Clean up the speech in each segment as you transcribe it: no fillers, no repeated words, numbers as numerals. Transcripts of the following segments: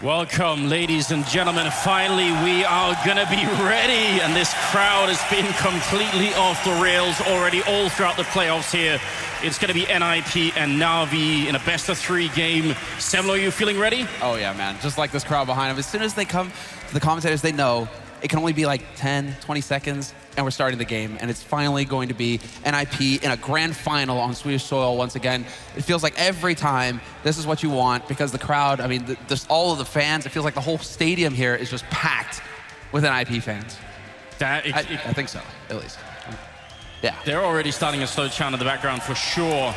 Welcome, ladies and gentlemen. Finally, we are gonna be ready, and this crowd has been completely off the rails already all throughout the playoffs here. It's gonna be NIP and Na'Vi in a best-of-3 game. Semlo, are you feeling ready? Oh yeah, man. Just like this crowd behind them. As soon as they come to the commentators, they know it can only be like 10, 20 seconds, and we're starting the game, and it's finally going to be NIP in a grand final on Swedish soil once again. It feels like every time this is what you want, because the crowd, I mean, just all of the fans, it feels like the whole stadium here is just packed with NIP fans. I think so, at least. Yeah. They're already starting a slow chant in the background for sure.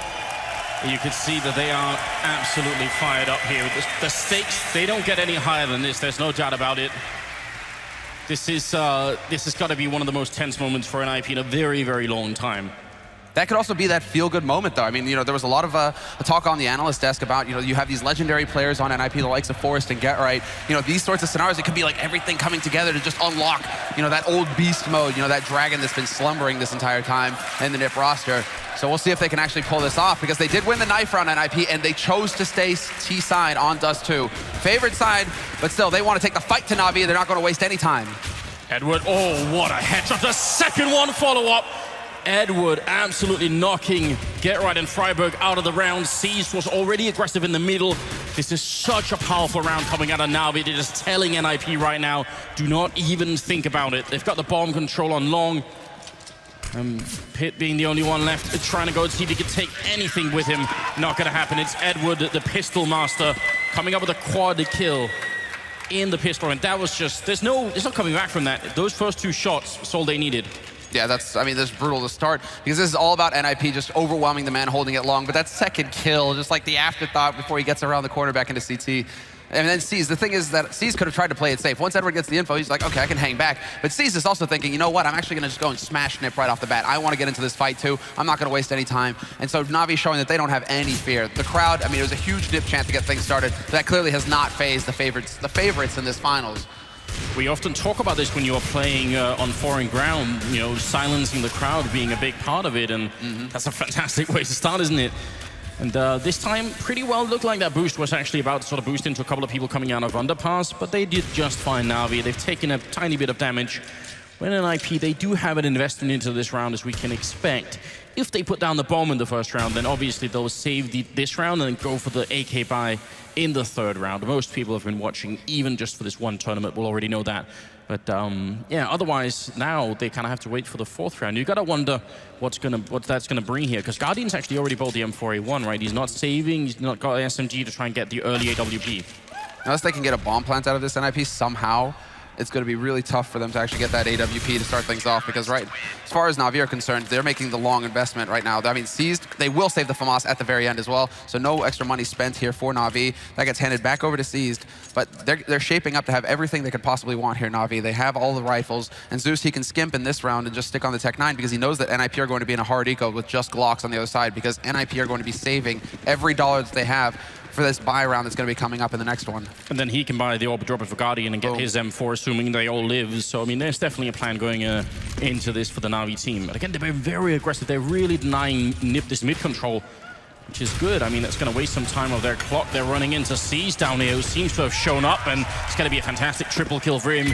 You can see that they are absolutely fired up here. The stakes, they don't get any higher than this, there's no doubt about it. This has got to be one of the most tense moments for NIP in a very, very long time. That could also be that feel-good moment, though. I mean, there was a lot of talk on the analyst desk about, you have these legendary players on NIP, the likes of Forrest and GetRight. These sorts of scenarios, it could be like everything coming together to just unlock, that old beast mode, that dragon that's been slumbering this entire time in the NIP roster. So we'll see if they can actually pull this off, because they did win the knife round on NIP, and they chose to stay T-side on Dust2. Favorite side, but still, they want to take the fight to Na'Vi. They're not going to waste any time. Edward, oh, what a headshot. The second one follow-up. Edward absolutely knocking GetRight and Freiburg out of the round. Seized was already aggressive in the middle. This is such a powerful round coming out of Na'Vi. They're just telling NIP right now, do not even think about it. They've got the bomb control on long. Pitt being the only one left, trying to go to see if he can take anything with him. Not gonna happen. It's Edward, the pistol master, coming up with a quad kill in the pistol. And that was just, there's no coming back from that. Those first 2 shots was all they needed. Yeah, this is brutal to start, because this is all about NIP just overwhelming the man holding it long. But that second kill, just like the afterthought before he gets around the corner back into CT. And then Seas, the thing is that Seas could have tried to play it safe. Once Edward gets the info, he's like, okay, I can hang back. But Seas is also thinking, you know what, I'm actually gonna just go and smash NIP right off the bat. I want to get into this fight too. I'm not gonna waste any time. And so Na'Vi showing that they don't have any fear. The crowd, it was a huge NIP chant to get things started. That clearly has not phased the favorites in this finals. We often talk about this when you are playing on foreign ground, silencing the crowd being a big part of it, and that's a fantastic way to start, isn't it? And this time, pretty well looked like that boost was actually about to sort of boost into a couple of people coming out of underpass, but they did just fine, Na'Vi. They've taken a tiny bit of damage. When NIP, they do have an investment into this round, as we can expect. If they put down the bomb in the first round, then obviously they'll save this round and go for the AK buy in the third round. Most people have been watching, even just for this one tournament, will already know that. But yeah, otherwise now they kind of have to wait for the fourth round. You gotta wonder what that's gonna bring here, because Guardian's actually already bought the M4A1, right? He's not saving, he's not got SMG to try and get the early AWP. Unless they can get a bomb plant out of this NIP somehow, it's going to be really tough for them to actually get that AWP to start things off, because as far as Na'Vi are concerned, they're making the long investment right now. I mean, Seized, they will save the FAMAS at the very end as well, so no extra money spent here for Na'Vi. That gets handed back over to Seized, but they're shaping up to have everything they could possibly want here, Na'Vi. They have all the rifles, and Zeus, he can skimp in this round and just stick on the Tech 9, because he knows that NIP are going to be in a hard eco with just Glocks on the other side, because NIP are going to be saving every dollar that they have for this buy round that's going to be coming up in the next one. And then he can buy the Orb Dropper for Guardian and get his M4, assuming they all live. So, I mean, there's definitely a plan going into this for the Na'Vi team. But again, they've been very aggressive. They're really denying NIP this mid control, which is good. I mean, that's going to waste some time of their clock. They're running into Seas down here, who seems to have shown up, and it's going to be a fantastic triple kill for him.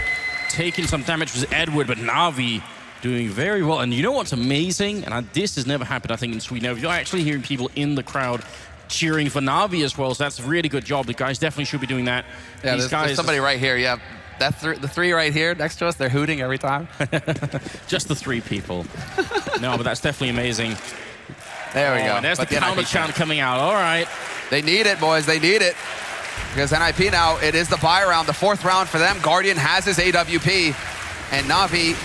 Taking some damage was Edward, but Na'Vi doing very well. And you know what's amazing? And this has never happened, I think, in Sweden. You're actually hearing people in the crowd cheering for Na'Vi as well, so that's a really good job. The guys definitely should be doing that. Yeah, there's somebody right here, yeah. The 3 right here next to us, they're hooting every time. Just the 3 people. No, but that's definitely amazing. There we go. And there's the counter chant coming out, all right. They need it, boys, they need it. Because NIP now, it is the buy round, the 4th round for them. Guardian has his AWP, and Na'Vi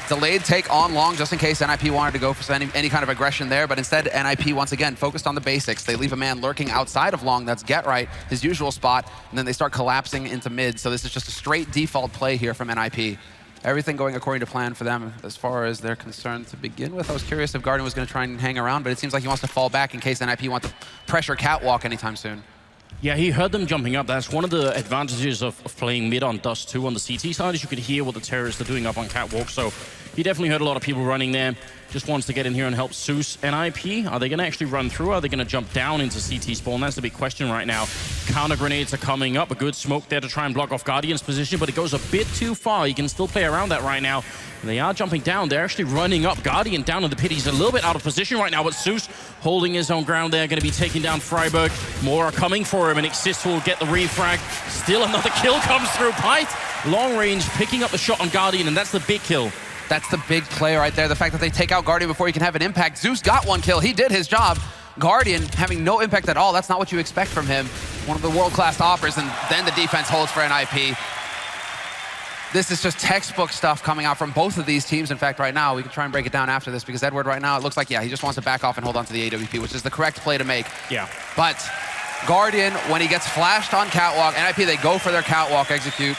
delayed take on long just in case NIP wanted to go for any kind of aggression there, but instead NIP once again focused on the basics. They leave a man lurking outside of long, that's GetRight, his usual spot, and then they start collapsing into mid. So this is just a straight default play here from NIP. Everything going according to plan for them as far as they're concerned to begin with. I was curious if Guardian was going to try and hang around, but it seems like he wants to fall back in case NIP wants to pressure Catwalk anytime soon. Yeah, he heard them jumping up. That's one of the advantages of playing mid on Dust2 on the CT side, is you could hear what the terrorists are doing up on Catwalk. So he definitely heard a lot of people running there. Just wants to get in here and help Zeus and IP. Are they going to actually run through? Are they going to jump down into CT spawn? That's the big question right now. Counter grenades are coming up. A good smoke there to try and block off Guardian's position, but it goes a bit too far. You can still play around that right now. They are jumping down. They're actually running up. Guardian down in the pit. He's a little bit out of position right now, but Zeus holding his own ground there. Going to be taking down Freiburg. More are coming for him, and Exist will get the refrag. Still another kill comes through. Pyth, long range, picking up the shot on Guardian, and that's the big kill. That's the big play right there. The fact that they take out Guardian before he can have an impact. Zeus got one kill. He did his job. Guardian having no impact at all. That's not what you expect from him. One of the world-class offers, and then the defense holds for NIP. This is just textbook stuff coming out from both of these teams. In fact, right now, we can try and break it down after this because Edward right now, it looks like, yeah, he just wants to back off and hold on to the AWP, which is the correct play to make. Yeah. But Guardian, when he gets flashed on catwalk, NIP, they go for their catwalk execute.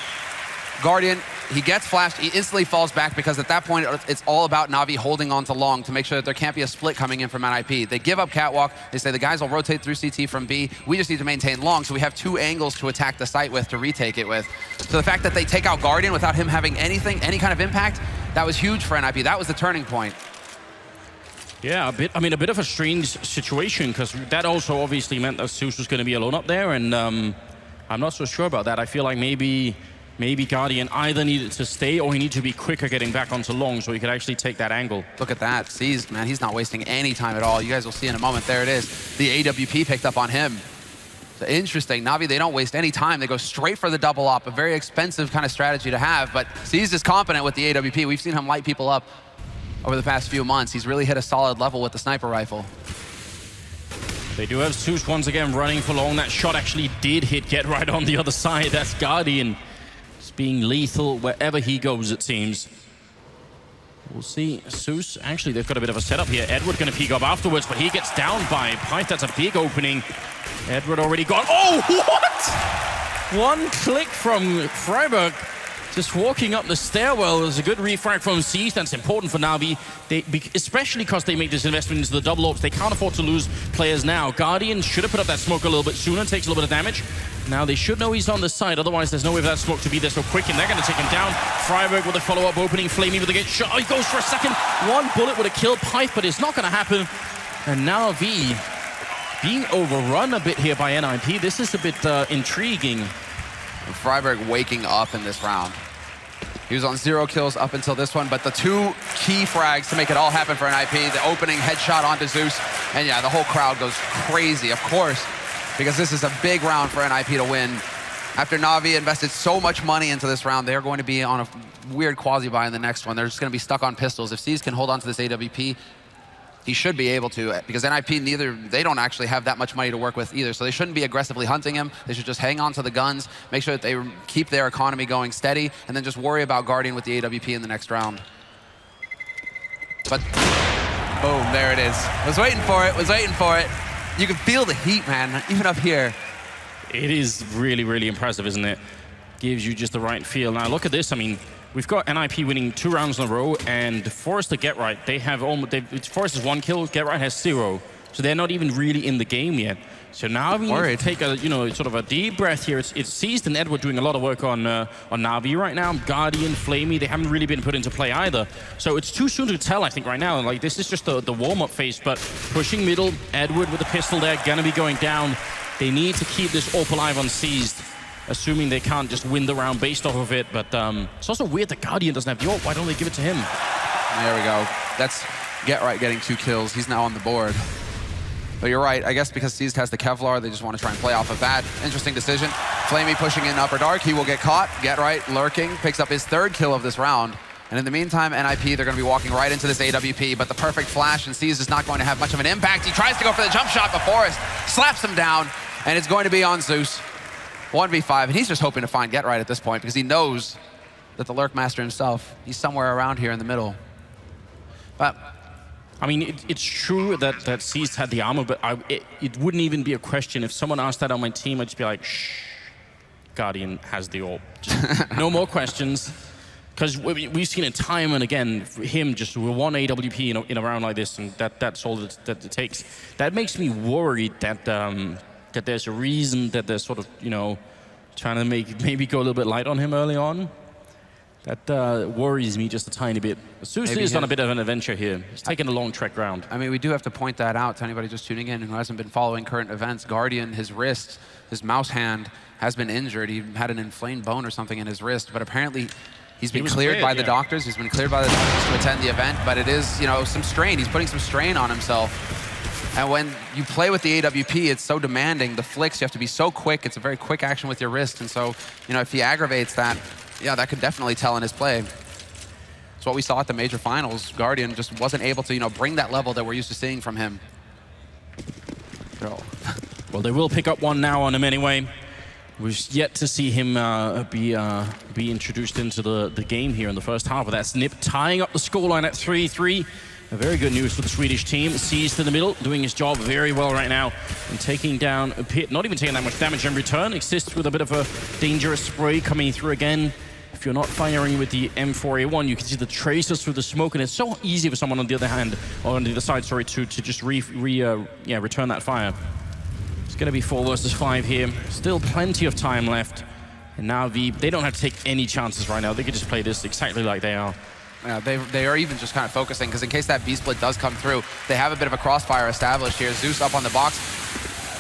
Guardian, he gets flashed, he instantly falls back because at that point, it's all about Na'Vi holding on to long to make sure that there can't be a split coming in from NIP. They give up catwalk, they say the guys will rotate through CT from B, we just need to maintain long, so we have two angles to attack the site with, to retake it with. So the fact that they take out Guardian without him having anything, any kind of impact, that was huge for NIP. That was the turning point. Yeah, a bit of a strange situation, because that also obviously meant that Zeus was going to be alone up there, and I'm not so sure about that. I feel like maybe Guardian either needed to stay or he needed to be quicker getting back onto long so he could actually take that angle. Look at that. Seized, man, he's not wasting any time at all. You guys will see in a moment. There it is. The AWP picked up on him. So interesting. Na'Vi, they don't waste any time. They go straight for the double op, a very expensive kind of strategy to have, but Seized is confident with the AWP. We've seen him light people up over the past few months. He's really hit a solid level with the sniper rifle. They do have Zeus once again running for long. That shot actually did hit Get Right on the other side. That's Guardian. Being lethal wherever he goes, it seems. We'll see. Zeus, actually, they've got a bit of a setup here. Edward going to peek up afterwards, but he gets down by Pyth. That's a big opening. Edward already gone. Oh, what? One click from Freiburg. Just walking up the stairwell. There's a good refrag from Seized. That's important for Na'Vi, especially because they make this investment into the double ops. They can't afford to lose players now. Guardian should have put up that smoke a little bit sooner. Takes a little bit of damage. Now they should know he's on the side. Otherwise, there's no way for that smoke to be there so quick. And they're going to take him down. Freiburg with a follow-up opening. Flamey with a get shot. Oh, he goes for a second. One bullet would have killed Pyth, but it's not going to happen. And Na'Vi being overrun a bit here by NIP. This is a bit intriguing. And Freiburg waking up in this round. He was on 0 kills up until this one, but the two key frags to make it all happen for NIP, the opening headshot onto Zeus, and yeah, the whole crowd goes crazy, of course, because this is a big round for NIP to win. After Na'Vi invested so much money into this round, they're going to be on a weird quasi-buy in the next one. They're just going to be stuck on pistols. If Seized can hold on to this AWP, he should be able to, because NIP, they don't actually have that much money to work with either, so they shouldn't be aggressively hunting him. They should just hang on to the guns, make sure that they keep their economy going steady, and then just worry about Guardian with the AWP in the next round. But, boom, there it is. Was waiting for it, was waiting for it. You can feel the heat, man, even up here. It is really, really impressive, isn't it? Gives you just the right feel. Now, look at this. I mean, we've got NIP winning 2 rounds in a row, and Forrester Get Right, they have almost, Forrester's 1 kill, Get Right has 0. So they're not even really in the game yet. So now we need to take a, sort of a deep breath here. It's Seized and Edward doing a lot of work on Na'Vi right now. Guardian, Flamey, they haven't really been put into play either. So it's too soon to tell, I think, right now. Like, this is just the warm-up phase, but pushing middle, Edward with the pistol there, gonna be going down. They need to keep this AWP alive on Seized, assuming they can't just win the round based off of it. But it's also weird that Guardian doesn't have the AWP. Why don't they give it to him? There we go. That's Get Right getting 2 kills. He's now on the board. But you're right. I guess because Seized has the Kevlar, they just want to try and play off of that. Interesting decision. Flamey pushing in upper dark. He will get caught. Get Right lurking. Picks up his 3rd kill of this round. And in the meantime, NIP, they're going to be walking right into this AWP, but the perfect flash, and Seized is not going to have much of an impact. He tries to go for the jump shot, but Forrest slaps him down, and it's going to be on Zeus. 1v5, and he's just hoping to find Get Right at this point because he knows that the Lurk Master himself, he's somewhere around here in the middle. But I mean, it's true that Seized had the armor, but it wouldn't even be a question. If someone asked that on my team, I'd just be like, shh, Guardian has the AWP. Just no more questions. Because we've seen it time and again, him just with 1 AWP in a round like this, and that's all that it takes. That makes me worried that that there's a reason that they're sort of, trying to maybe go a little bit light on him early on. That worries me just a tiny bit. Zeus is on a bit of an adventure here. He's taking a long trek round. I mean, we do have to point that out to anybody just tuning in who hasn't been following current events. Guardian, his wrist, his mouse hand has been injured. He had an inflamed bone or something in his wrist, but apparently he's been cleared by the doctors. He's been cleared by the doctors to attend the event, but it is, you know, some strain. He's putting some strain on himself. And when you play with the AWP, it's so demanding. The flicks, you have to be so quick. It's a very quick action with your wrist. And so, you know, if he aggravates that, yeah, that could definitely tell in his play. It's what we saw at the major finals. Guardian just wasn't able to, you know, bring that level that we're used to seeing from him. Well, they will pick up one now on him anyway. We've yet to see him be introduced into the game here in the first half. But that's Nip tying up the scoreline at 3-3. Very good news for the Swedish team. Seized in the middle, doing his job very well right now, and taking down a pit, not even taking that much damage in return. Exists with a bit of a dangerous spray coming through again. If you're not firing with the M4A1, you can see the traces through the smoke, and it's so easy for someone on the other hand, or on the other side, sorry, to just return that fire. It's going to be 4 versus 5 here. Still plenty of time left, and now they don't have to take any chances right now. They could just play this exactly like they are. Yeah, they are even just kind of focusing, because in case that B-split does come through, they have a bit of a crossfire established here. Zeus up on the box.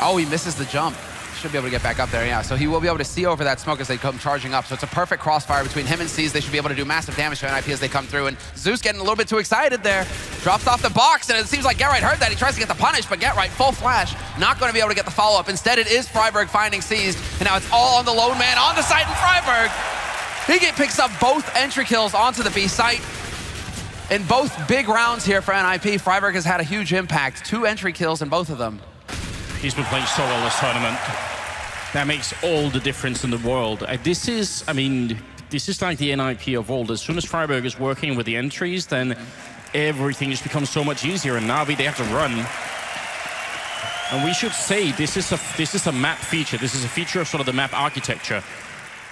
Oh, he misses the jump. Should be able to get back up there, yeah. So he will be able to see over that smoke as they come charging up. So it's a perfect crossfire between him and C's. They should be able to do massive damage to NIP as they come through. And Zeus getting a little bit too excited there. Drops off the box, and it seems like Getright heard that. He tries to get the punish, but Getright, full flash, not going to be able to get the follow-up. Instead, it is Friberg finding Seized, and now it's all on the lone man on the site, and Friberg, he picks up both entry kills onto the B site. In both big rounds here for NIP, Friberg has had a huge impact. 2 entry kills in both of them. He's been playing so well this tournament. That makes all the difference in the world. This is like the NIP of old. As soon as Friberg is working with the entries, then everything just becomes so much easier. And Na'Vi, they have to run. And we should say this is a map feature. This is a feature of sort of the map architecture.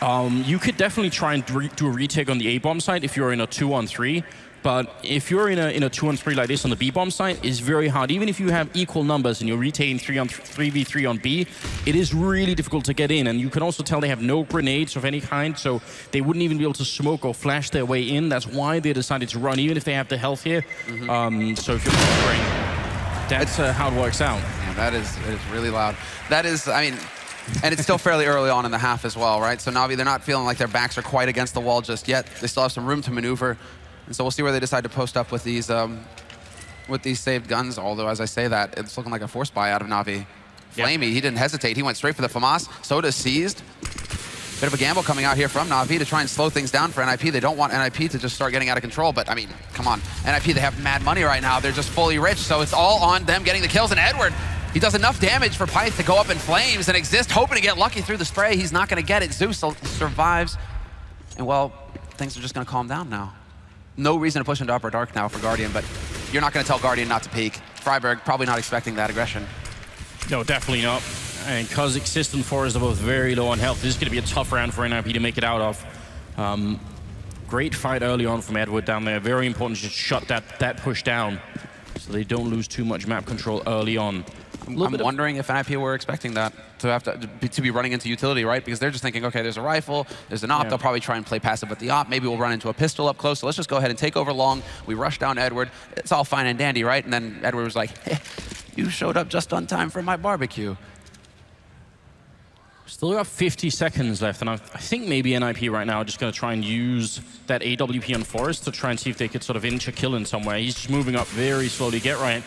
You could definitely try and do a retake on the A-bomb side if you're in a 2-on-3. But if you're in a 2-on-3 like this on the B-bomb side, it's very hard. Even if you have equal numbers and you're retaining 3v3 on B, it is really difficult to get in. And you can also tell they have no grenades of any kind, so they wouldn't even be able to smoke or flash their way in. That's why they decided to run, even if they have the health here. So if you're covering, that's how it works out. Yeah, it is really loud. That is, I mean, and it's still fairly early on in the half as well, right? So Na'Vi, they're not feeling like their backs are quite against the wall just yet. They still have some room to maneuver. And so we'll see where they decide to post up with these saved guns. Although, as I say that, it's looking like a force buy out of Na'Vi. Flamey, he didn't hesitate. He went straight for the FAMAS. Soda Seized. Bit of a gamble coming out here from Na'Vi to try and slow things down for NIP. They don't want NIP to just start getting out of control. But, I mean, come on. NIP, they have mad money right now. They're just fully rich. So it's all on them getting the kills. And Edward, he does enough damage for Pyth to go up in flames and Exist, hoping to get lucky through the spray. He's not going to get it. Zeus survives. And, well, things are just going to calm down now. No reason to push into Upper Dark now for Guardian, but you're not going to tell Guardian not to peek. Friberg probably not expecting that aggression. No, definitely not. And because Exist and Forest are both very low on health, this is going to be a tough round for NIP to make it out of. Great fight early on from Edward down there. Very important to just shut that push down so they don't lose too much map control early on. I'm wondering if NIP were expecting that to be running into utility, right? Because they're just thinking, okay, there's a rifle, there's an op. They'll probably try and play passive with the op. Maybe we'll run into a pistol up close. So let's just go ahead and take over long. We rush down Edward. It's all fine and dandy, right? And then Edward was like, hey, you showed up just on time for my barbecue. Still got 50 seconds left, and I think maybe NIP right now are just going to try and use that AWP on Forest to try and see if they could sort of inch a kill in some way. He's just moving up very slowly. Getright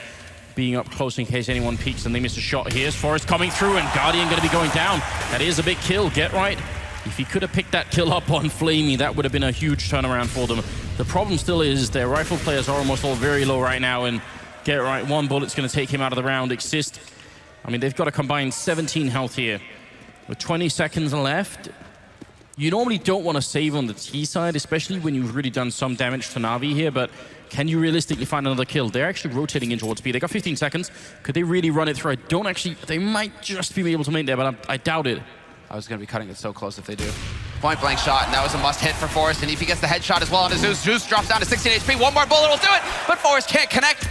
being up close in case anyone peeks and they miss a shot. Here's Forest coming through, and Guardian going to be going down. That is a big kill. Getright, if he could have picked that kill up on Flamey, that would have been a huge turnaround for them. The problem still is their rifle players are almost all very low right now, and Getright, one bullet's going to take him out of the round. Exist, I mean, they've got a combined 17 health here. With 20 seconds left, you normally don't want to save on the T side, especially when you've really done some damage to Na'Vi here, but can you realistically find another kill? They're actually rotating in towards B. They got 15 seconds. Could they really run it through? They might just be able to make there, but I doubt it. I was going to be cutting it so close if they do. Point blank shot, and that was a must hit for Forest, and if he gets the headshot as well on Zeus, Zeus drops down to 16 HP. One more bullet will do it, but Forest can't connect.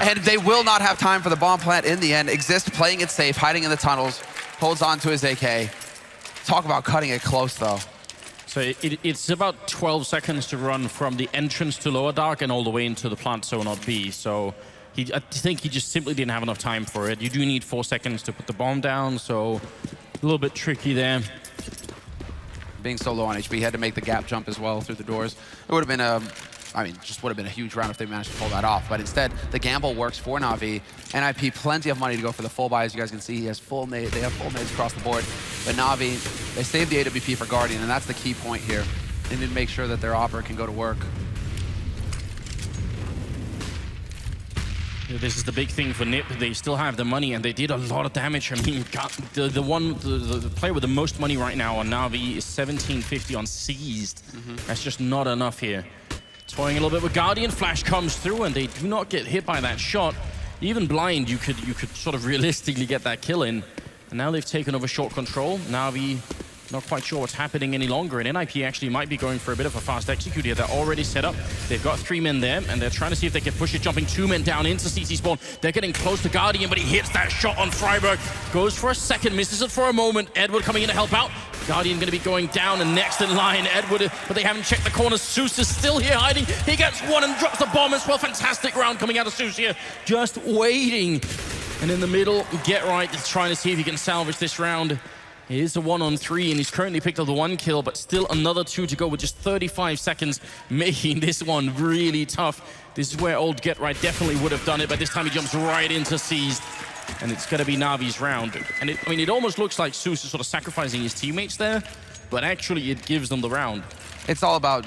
And they will not have time for the bomb plant in the end. Exist playing it safe, hiding in the tunnels. Holds on to his AK. Talk about cutting it close, though. So it's about 12 seconds to run from the entrance to Lower Dark and all the way into the plant zone on B. So I think he just simply didn't have enough time for it. You do need 4 seconds to put the bomb down, so a little bit tricky there. Being so low on HP, he had to make the gap jump as well through the doors. It would have been just would have been a huge round if they managed to pull that off. But instead, the gamble works for Na'Vi. NIP, plenty of money to go for the full buy. As you guys can see, he has full nade. They have full nades across the board. But Na'Vi, they saved the AWP for Guardian, and that's the key point here. They need to make sure that their opera can go to work. This is the big thing for NIP. They still have the money, and they did a lot of damage. I mean, the player with the most money right now on Na'Vi is 1750 on Seized. That's just not enough here. Toying a little bit with Guardian. Flash comes through, and they do not get hit by that shot. Even blind, you could sort of realistically get that kill in. And now they've taken over short control. Na'Vi not quite sure what's happening any longer, and NIP actually might be going for a bit of a fast execute here. They're already set up. They've got 3 men there, and they're trying to see if they can push it, jumping 2 men down into CT spawn. They're getting close to Guardian, but he hits that shot on Freiburg. Goes for a second, misses it for a moment. Edward coming in to help out. Guardian going to be going down, and next in line, Edward, but they haven't checked the corner. Zeus is still here hiding. He gets one and drops the bomb as well. Fantastic round coming out of Zeus here, just waiting. And in the middle, Get Right is trying to see if he can salvage this round. It is a 1-on-3, and he's currently picked up the 1 kill, but still another 2 to go with just 35 seconds, making this one really tough. This is where old Get Right definitely would have done it, but this time he jumps right into Seized, and it's going to be Na'Vi's round. And it almost looks like Zeus is sort of sacrificing his teammates there, but actually it gives them the round. It's all about,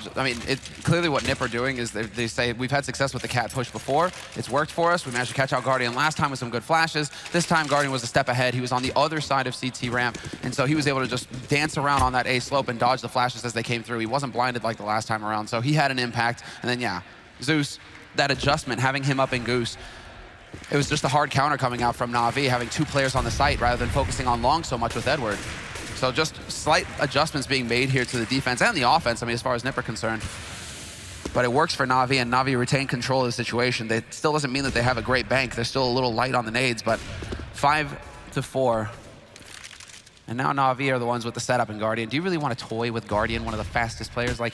clearly what NIP are doing is they say, we've had success with the cat push before. It's worked for us. We managed to catch out Guardian last time with some good flashes. This time, Guardian was a step ahead. He was on the other side of CT ramp, and so he was able to just dance around on that A slope and dodge the flashes as they came through. He wasn't blinded like the last time around, so he had an impact. And then, yeah, Zeus, that adjustment, having him up in Goose, it was just a hard counter coming out from Na'Vi, having 2 players on the site rather than focusing on Long so much with Edward. So just slight adjustments being made here to the defense and the offense, as far as NIP are concerned. But it works for Na'Vi, and Na'Vi retain control of the situation. It still doesn't mean that they have a great bank. They're still a little light on the nades, but 5-4. And now Na'Vi are the ones with the setup in Guardian. Do you really want to toy with Guardian, one of the fastest players? Like,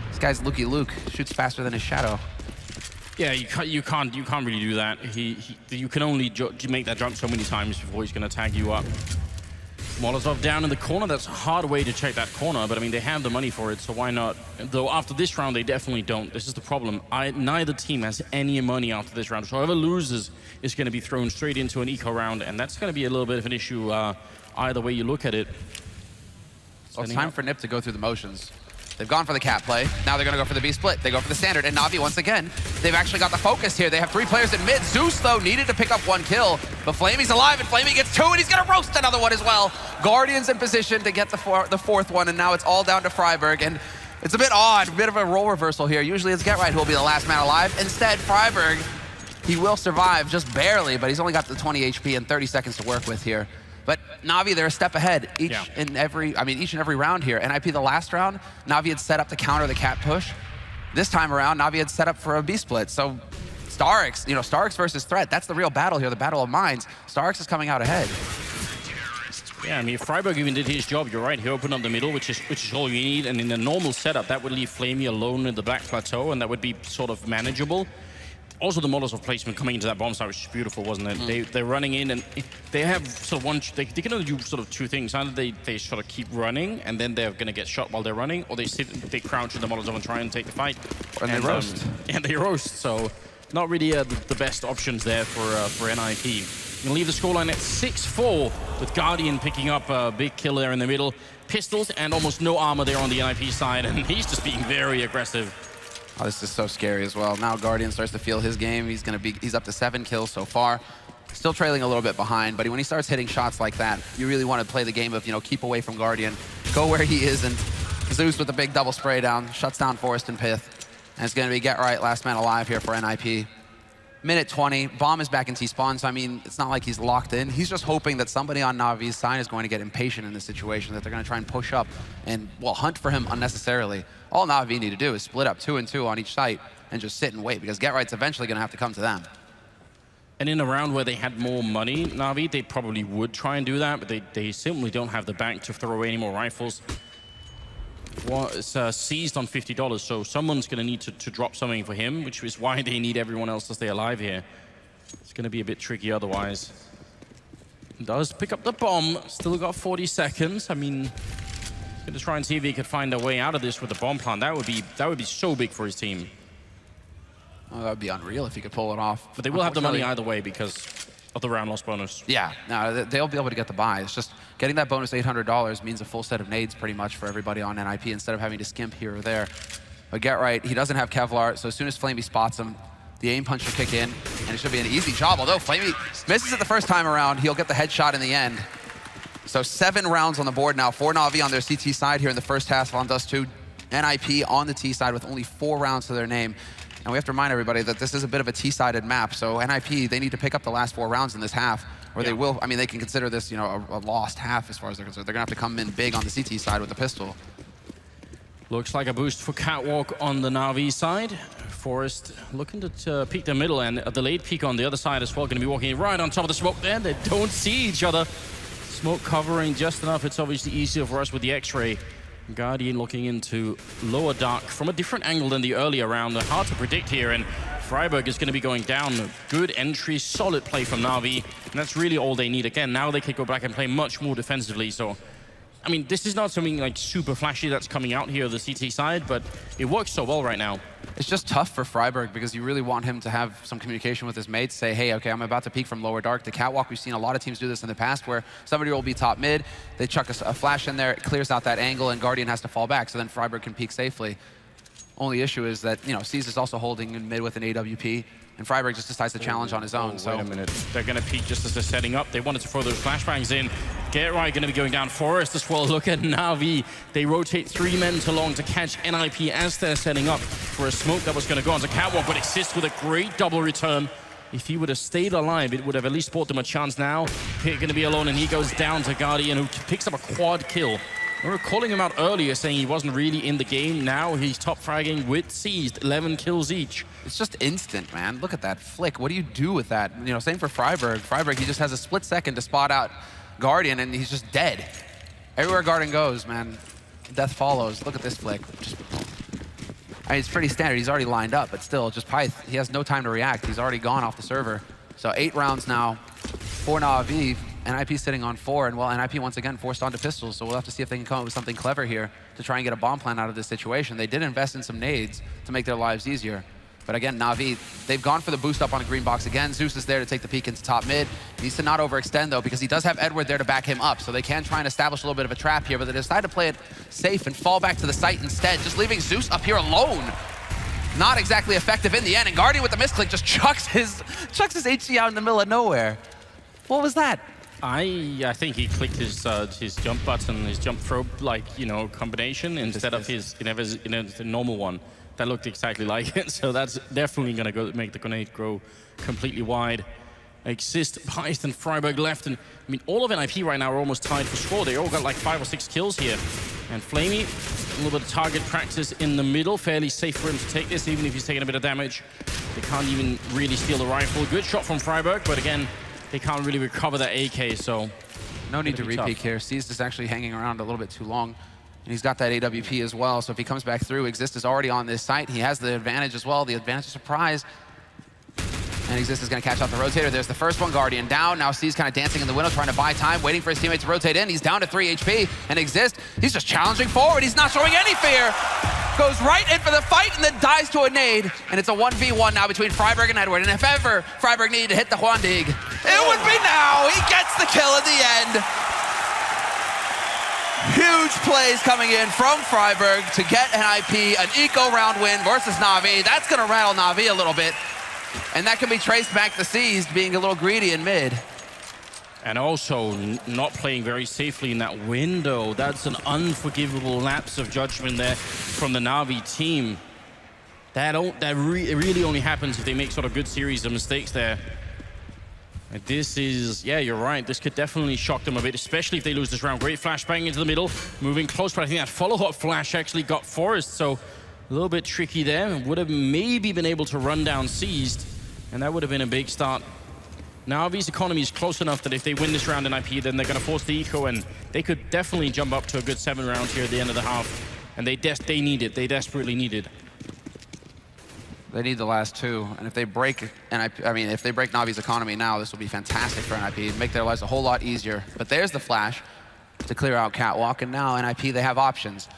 this guy's Lukey Luke, shoots faster than his shadow. Yeah, you can't really do that. You can only make that jump so many times before he's going to tag you up. Molotov down in the corner. That's a hard way to check that corner, but they have the money for it, so why not? Though after this round, they definitely don't. This is the problem. Neither team has any money after this round, so whoever loses is going to be thrown straight into an eco round, and that's going to be a little bit of an issue either way you look at it. Well, it's time for NIP to go through the motions. They've gone for the cat play. Now they're going to go for the B split. They go for the standard. And Na'Vi, once again, they've actually got the focus here. They have 3 players in mid. Zeus, though, needed to pick up 1 kill. But Flamey's alive, and Flamey gets 2, and he's going to roast another one as well. Guardian's in position to get the 4th one, and now it's all down to Freiburg. And it's a bit odd, a bit of a role reversal here. Usually it's Get Right who will be the last man alive. Instead, Freiburg, he will survive just barely, but he's only got the 20 HP and 30 seconds to work with here. But Na'Vi, they're a step ahead each and every round here. NIP the last round, Na'Vi had set up to counter the cat push. This time around, Na'Vi had set up for a B split. So Starix, Starix versus Threat, that's the real battle here, the battle of minds. Starix is coming out ahead. Yeah, Freiburg even did his job. You're right. He opened up the middle, which is all you need. And in a normal setup, that would leave Flamey alone in the back plateau, and that would be sort of manageable. Also, the Molotov placement coming into that bomb site was beautiful, wasn't it? They're running in, and they have sort of they can only do sort of 2 things. Either they sort of keep running, and then they're going to get shot while they're running, or they crouch in the Molotov and try and take the fight. And they roast. And they roast, so not really the best options there for NIP. Going to leave the scoreline at 6-4, with Guardian picking up a big kill there in the middle. Pistols and almost no armor there on the NIP side, and he's just being very aggressive. Oh, this is so scary as well. Now Guardian starts to feel his game. He's up to 7 kills so far. Still trailing a little bit behind, but when he starts hitting shots like that, you really want to play the game of, keep away from Guardian. Go where he is, and Zeus with a big double spray down, shuts down Forest and Pith. And it's going to be Get Right, last man alive here for NIP. Minute 20, Bomb is back in T-spawn, so it's not like he's locked in. He's just hoping that somebody on Na'Vi's side is going to get impatient in this situation, that they're going to try and push up and, hunt for him unnecessarily. All Na'Vi need to do is split up 2 and 2 on each site and just sit and wait, because Get Right's eventually going to have to come to them. And in a round where they had more money, Na'Vi, they probably would try and do that, but they simply don't have the bank to throw away any more rifles. was seized on $50, so someone's going to need to drop something for him, which is why they need everyone else to stay alive here. It's going to be a bit tricky otherwise. Does pick up the bomb, still got 40 seconds. I mean, he's going to try and see if he could find a way out of this with the bomb plant. That would be so big for his team. Oh, that would be unreal if he could pull it off. But they will have the money either way because of the round loss bonus. Yeah, no, they'll be able to get the buy. It's just getting that bonus $800 means a full set of nades pretty much for everybody on NIP instead of having to skimp here or there. But get right, he doesn't have Kevlar, so as soon as Flamey spots him, the aim punch will kick in, and it should be an easy job. Although Flamey misses it the first time around, he'll get the headshot in the end. So 7 rounds on the board now for Na'Vi on their CT side here in the first half on Dust2. NIP on the T side with only 4 rounds to their name. And we have to remind everybody that this is a bit of a T-sided map, so NIP, they need to pick up the last 4 rounds in this half, or they will, I mean, they can consider this, you know, a lost half as far as they're concerned. They're gonna have to come in big on the CT side with the pistol. Looks like a boost for Catwalk on the Na'Vi side. Forest looking to peek the middle, and a delayed peek on the other side as well. Gonna be walking right on top of the smoke there. They don't see each other. Smoke covering just enough. It's obviously easier for us with the X-ray. Guardian looking into lower dark from a different angle than the earlier round. Hard to predict here, and Freiburg is going to be going down. Good entry, solid play from Na'Vi, and that's really all they need. Again, now they can go back and play much more defensively. So, I mean, this is not something like super flashy that's coming out here on the CT side, but it works so well right now. It's just tough for Freiburg because you really want him to have some communication with his mates, say, hey, okay, I'm about to peek from lower dark to catwalk. We've seen a lot of teams do this in the past where somebody will be top mid, they chuck a flash in there, it clears out that angle, and Guardian has to fall back, so then Freiburg can peek safely. Only issue is that, you know, C's is also holding in mid with an AWP, and Freiburg just decides to challenge on his own. Wait a minute. They're going to peek just as they're setting up. They wanted to throw those flashbangs in. Get right, going to be going down Forest as well. Look at Na'Vi. They rotate 3 men to long to catch NIP as they're setting up for a smoke that was going to go onto Catwalk, but Exist with a great double return. If he would have stayed alive, it would have at least bought them a chance now. Pitt going to be alone, and he goes down to Guardian, who picks up a quad kill. We were calling him out earlier, saying he wasn't really in the game. Now he's top fragging with Seized, 11 kills each. It's just instant, man. Look at that flick. What do you do with that? You know, same for Freiburg. Freiburg, he just has a split second to spot out Guardian, and he's just dead. Everywhere Guardian goes, man, death follows. Look at this flick. I mean, it's pretty standard. He's already lined up, but still, just Pyth, he has no time to react. He's already gone off the server. So 8 rounds now for Na'Vi. NIP sitting on 4, and well, NIP once again forced onto pistols, so we'll have to see if they can come up with something clever here to try and get a bomb plan out of this situation. They did invest in some nades to make their lives easier. But again, Na'Vi, they've gone for the boost up on a green box again. Zeus is there to take the peek into top mid. He needs to not overextend though, because he does have Edward there to back him up, so they can try and establish a little bit of a trap here, but they decide to play it safe and fall back to the site instead, just leaving Zeus up here alone. Not exactly effective in the end, and Guardian with the misclick just chucks his HC out in the middle of nowhere. What was that? I think he clicked his jump button, his jump throw, like, you know, combination instead of his the normal one. That looked exactly like it, so that's definitely gonna go make the grenade grow completely wide. Exist, Python, Freiburg left, and I mean all of NIP right now are almost tied for score. They all got like 5 or 6 kills here. And Flamey, a little bit of target practice in the middle, fairly safe for him to take this, even if he's taking a bit of damage. They can't even really steal the rifle. Good shot from Freiburg, but again, they can't really recover that AK, so... No need to repeat here. Seized is actually hanging around a little bit too long. And he's got that AWP as well, so if he comes back through, Exist is already on this site. He has the advantage as well, the advantage of surprise. And Exist is gonna catch out the rotator. There's the first one, Guardian down. Now C's kind of dancing in the window, trying to buy time, waiting for his teammate to rotate in. He's down to 3 HP, and Exist, he's just challenging forward. He's not showing any fear. Goes right in for the fight and then dies to a nade. And it's a 1v1 now between Freiburg and Edward. And if ever Freiburg needed to hit the Huandig, it would be now. He gets the kill at the end. Huge plays coming in from Freiburg to get NIP an eco round win versus Na'Vi. That's gonna rattle Na'Vi a little bit. And that can be traced back to Seized being a little greedy in mid. And also not playing very safely in that window. That's an unforgivable lapse of judgment there from the Na'Vi team. That really only happens if they make sort of good series of mistakes there. And this is, yeah, you're right. This could definitely shock them a bit, especially if they lose this round. Great flashbang into the middle, moving close, but I think that follow-up flash actually got Forest, so a little bit tricky there. Would have maybe been able to run down Seized, and that would have been a big start. Na'Vi's economy is close enough that if they win this round in IP, then they're going to force the eco, and they could definitely jump up to a good 7 rounds here at the end of the half. and they need it. They desperately need it. They need the last two, and if they break, if they break Navi's economy now, this will be fantastic for NIP, make their lives a whole lot easier. But there's the flash to clear out Catwalk, and now NIP, they have options.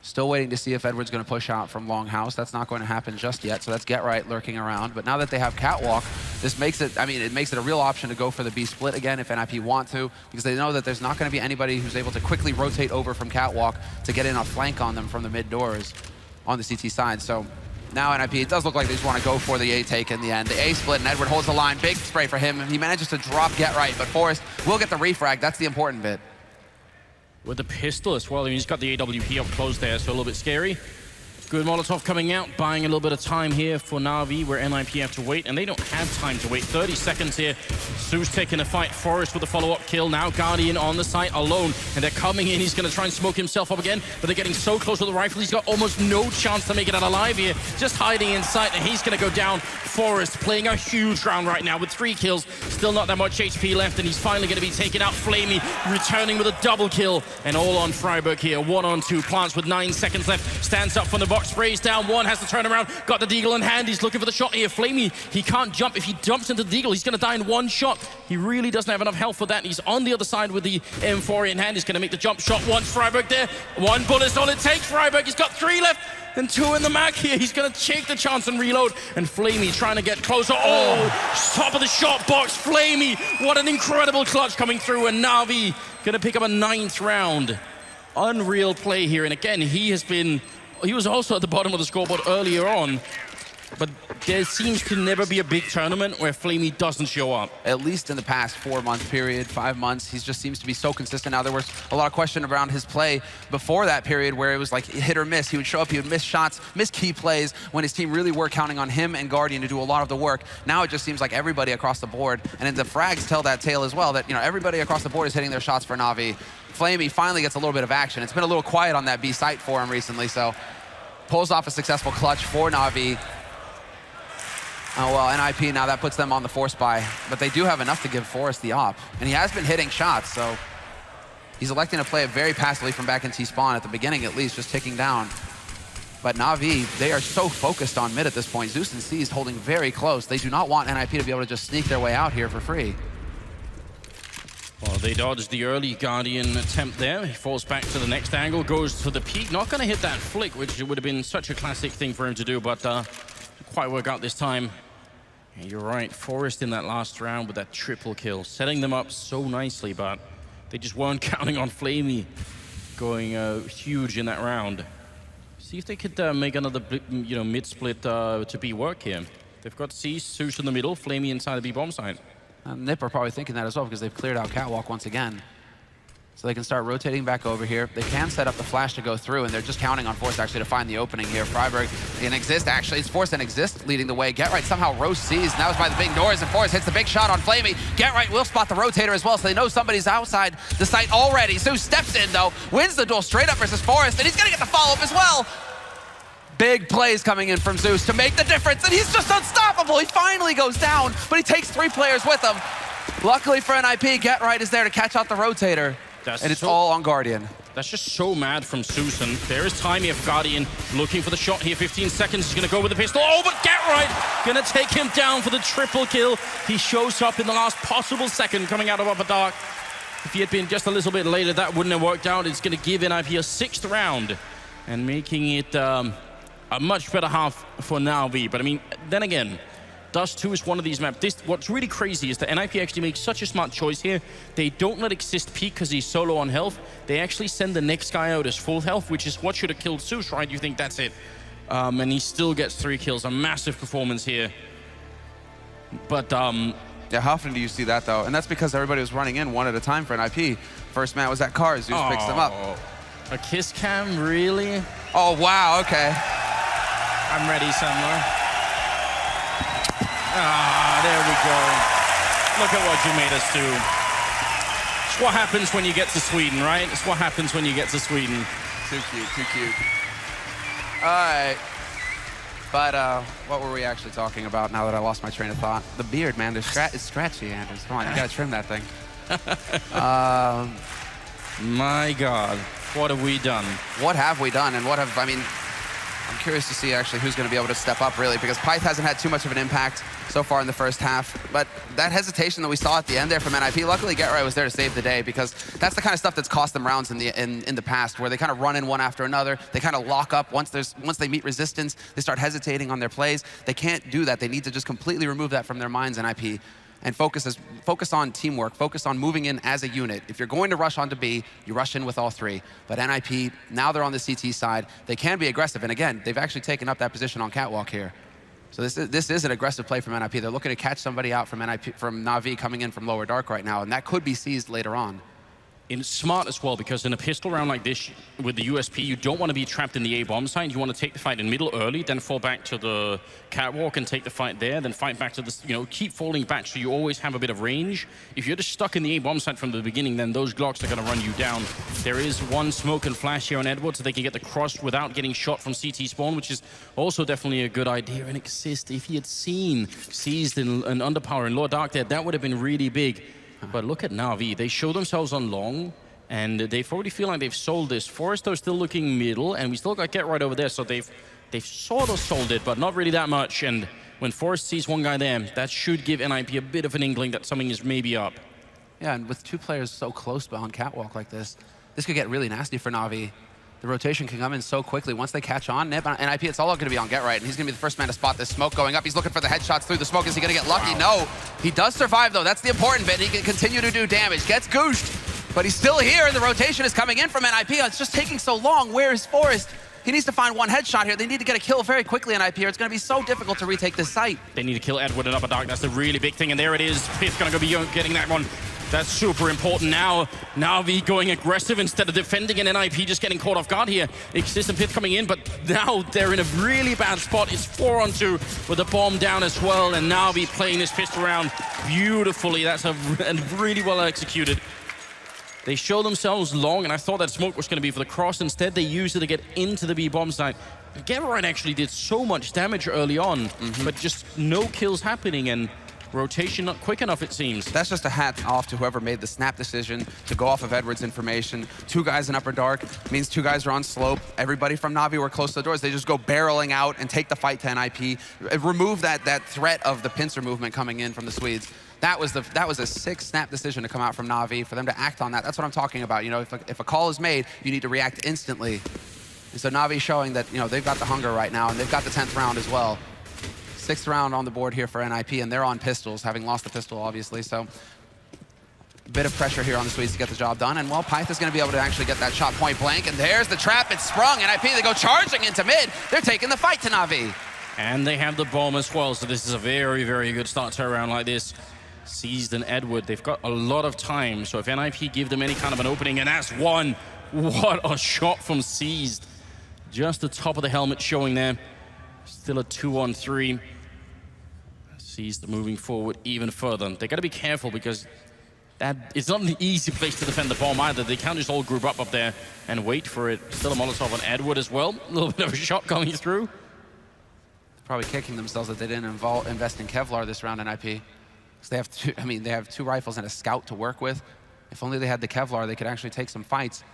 Still waiting to see if Edward's going to push out from Longhouse. That's not going to happen just yet, so that's Get Right lurking around. But now that they have Catwalk, this makes it, it makes it a real option to go for the B split again if NIP want to, because they know that there's not going to be anybody who's able to quickly rotate over from Catwalk to get in a flank on them from the mid doors on the CT side. So now NIP, it does look like they just want to go for the A take in the end. The A split, and Edward holds the line. Big spray for him. He manages to drop Get Right, but Forrest will get the refrag. That's the important bit. With the pistol as well. He's got the AWP up close there, so a little bit scary. Good Molotov coming out, buying a little bit of time here for Na'Vi, where NIP have to wait, and they don't have time to wait. 30 seconds here. Su's taking a fight. Forrest with a follow-up kill. Now Guardian on the site alone, and they're coming in. He's going to try and smoke himself up again, but they're getting so close with the rifle. He's got almost no chance to make it out alive here. Just hiding in sight, and he's going to go down. Forrest playing a huge round right now with 3 kills. Still not that much HP left, and he's finally going to be taken out. Flamey returning with a double kill, and all on Freiburg here. 1-on-2. Plants with 9 seconds left. Stands up from the box. Sprays down one, has to turn around, got the deagle in hand, he's looking for the shot here. Flamey, he can't jump. If he jumps into the deagle, he's gonna die in one shot. He really doesn't have enough health for that. He's on the other side with the M4 in hand. He's gonna make the jump shot once. Freiburg there, 1 bullet's all it takes. Freiburg, he's got 3 left and 2 in the mag here. He's gonna take the chance and reload. And Flamey trying to get closer. Oh, top of the shot box, Flamey. What an incredible clutch coming through, and Na'Vi gonna pick up a 9th round. Unreal play here, and again, he was also at the bottom of the scoreboard earlier on, but there seems to never be a big tournament where Flamey doesn't show up. At least in the past 4-month period, 5 months, he just seems to be so consistent. Now, there was a lot of question around his play before that period where it was like hit or miss. He would show up, he would miss shots, miss key plays when his team really were counting on him and Guardian to do a lot of the work. Now it just seems like everybody across the board, and the frags tell that tale as well, that everybody across the board is hitting their shots for Na'Vi. Flamey finally gets a little bit of action. It's been a little quiet on that B site for him recently, so pulls off a successful clutch for Na'Vi. Oh, well, NIP, now that puts them on the force buy, but they do have enough to give Forrest the op, and he has been hitting shots, so he's electing to play it very passively from back in T-spawn at the beginning, at least, just ticking down. But Na'Vi, they are so focused on mid at this point. Zeus and Seized holding very close. They do not want NIP to be able to just sneak their way out here for free. Well, they dodged the early Guardian attempt there. He falls back to the next angle, goes for the peak. Not going to hit that flick, which would have been such a classic thing for him to do, but didn't quite work out this time. And you're right, Forrest in that last round with that triple kill, setting them up so nicely, but they just weren't counting on Flamey going huge in that round. See if they could make another mid-split to be work here. They've got Zeus in the middle, Flamey inside the B-bomb side. Nip are probably thinking that as well because they've cleared out Catwalk once again. So they can start rotating back over here. They can set up the flash to go through, and they're just counting on Forrest actually to find the opening here. Freiburg and Exist, actually. It's Forrest and Exist leading the way. Get Right somehow roast Seized, and that was by the big doors, and Forrest hits the big shot on Flamey. Get Right will spot the rotator as well, so they know somebody's outside the site already. Zeus steps in, though, wins the duel straight up versus Forrest, and he's gonna get the follow-up as well. Big plays coming in from Zeus to make the difference, and he's just unstoppable. He finally goes down, but he takes 3 players with him. Luckily for NIP, Get Right is there to catch out the rotator, and it's all on Guardian. That's just so mad from Susan. There is time here for Guardian, looking for the shot here. 15 seconds, he's gonna go with the pistol. Oh, but Get Right gonna take him down for the triple kill. He shows up in the last possible second coming out of Upper Dark. If he had been just a little bit later, that wouldn't have worked out. It's gonna give NIP a 6th round and making it a much better half for Na'Vi. But I mean, then again, Dust2 is one of these maps. What's really crazy is that NIP actually makes such a smart choice here. They don't let Exist peek because he's solo on health. They actually send the next guy out as full health, which is what should have killed Zeus, right? You think that's it. And he still gets 3 kills. A massive performance here. But yeah, how often do you see that, though? And that's because everybody was running in one at a time for NIP. First man was that car. Zeus picks them up. A kiss cam, really? Oh, wow, okay. I'm ready, Sandler. Ah, there we go. Look at what you made us do. It's what happens when you get to Sweden, right? It's what happens when you get to Sweden. Too cute, too cute. All right. But what were we actually talking about now that I lost my train of thought? The beard, man. It's scratchy, Anders. Come on, you gotta trim that thing. My God. What have we done? What have we done? And what have, I mean, I'm curious to see actually who's going to be able to step up, really, because Pyth hasn't had too much of an impact so far in the first half. But that hesitation that we saw at the end there from NIP, luckily GetRight was there to save the day, because that's the kind of stuff that's cost them rounds in the past, where they kind of run in one after another. They kind of lock up. Once they meet resistance, they start hesitating on their plays. They can't do that. They need to just completely remove that from their minds, NIP, and focus on teamwork, focus on moving in as a unit. If you're going to rush onto B, you rush in with all three. But NIP, now they're on the CT side. They can be aggressive, and again, they've actually taken up that position on Catwalk here. So this is an aggressive play from NIP. They're looking to catch somebody out from Na'Vi coming in from lower dark right now, and that could be seized later on. It's smart as well, because in a pistol round like this, with the USP, you don't want to be trapped in the A bomb site. You want to take the fight in middle early, then fall back to the catwalk and take the fight there, then fight back to the, keep falling back so you always have a bit of range. If you're just stuck in the A bomb site from the beginning, then those Glocks are going to run you down. There is one smoke and flash here on Edward, so they can get the cross without getting shot from CT spawn, which is also definitely a good idea. And Exist, if he had seen Seized and Underpower in lower dark there, that would have been really big. But look at Na'Vi. They show themselves on long, and they already feel like they've sold this. Forest, though, still looking middle, and we still got GetRight over there, so they've sort of sold it, but not really that much. And when Forest sees one guy there, that should give NIP a bit of an inkling that something is maybe up. Yeah, and with two players so close behind Catwalk like this could get really nasty for Na'Vi. The rotation can come in so quickly. Once they catch on, NIP, it's all going to be on GetRight, and he's going to be the first man to spot this smoke going up. He's looking for the headshots through the smoke. Is he going to get lucky? Wow. No. He does survive, though. That's the important bit. He can continue to do damage. Gets gooshed, but he's still here, and the rotation is coming in from NIP. It's just taking so long. Where is Forrest? He needs to find one headshot here. They need to get a kill very quickly in NIP, or it's going to be so difficult to retake this site. They need to kill Edward in upper dark. That's the really big thing, and there it is. Pyth going to be getting that one. That's super important now. Na'Vi going aggressive instead of defending, and NIP just getting caught off guard here. Exist and Pyth coming in, but now they're in a really bad spot. It's 4-on-2 with the bomb down as well, and Na'Vi playing this pistol round beautifully. That's a really well executed. They show themselves long, and I thought that smoke was going to be for the cross. Instead, they used it to get into the B bomb site. GetRight actually did so much damage early on, but just no kills happening, and rotation not quick enough, it seems. That's just a hat off to whoever made the snap decision to go off of Edward's information. Two guys in upper dark means two guys are on slope. Everybody from Na'Vi were close to the doors. They just go barreling out and take the fight to NIP. Remove that threat of the pincer movement coming in from the Swedes. That was a sick snap decision to come out from Na'Vi, for them to act on that. That's what I'm talking about. If a call is made, you need to react instantly. And so Na'Vi showing that they've got the hunger right now, and they've got the 10th round as well. 6th round on the board here for NIP, and they're on pistols, having lost the pistol, obviously. So a bit of pressure here on the Swedes to get the job done. And, well, Pyth is going to be able to actually get that shot point blank. And there's the trap. It's sprung. NIP, they go charging into mid. They're taking the fight to Na'Vi. And they have the bomb as well, so this is a very, very good start to a round like this. Seized and Edward, they've got a lot of time. So if NIP give them any kind of an opening, and that's one. What a shot from Seized. Just the top of the helmet showing there. Still a 2-on-3. Seized moving forward even further. They got to be careful, because it's not an easy place to defend the bomb either. They can't just all group up there and wait for it. Still a Molotov on Edward as well. A little bit of a shot coming through. Probably kicking themselves that they didn't invest in Kevlar this round in IP. Because they have they have two rifles and a scout to work with. If only they had the Kevlar, they could actually take some fights.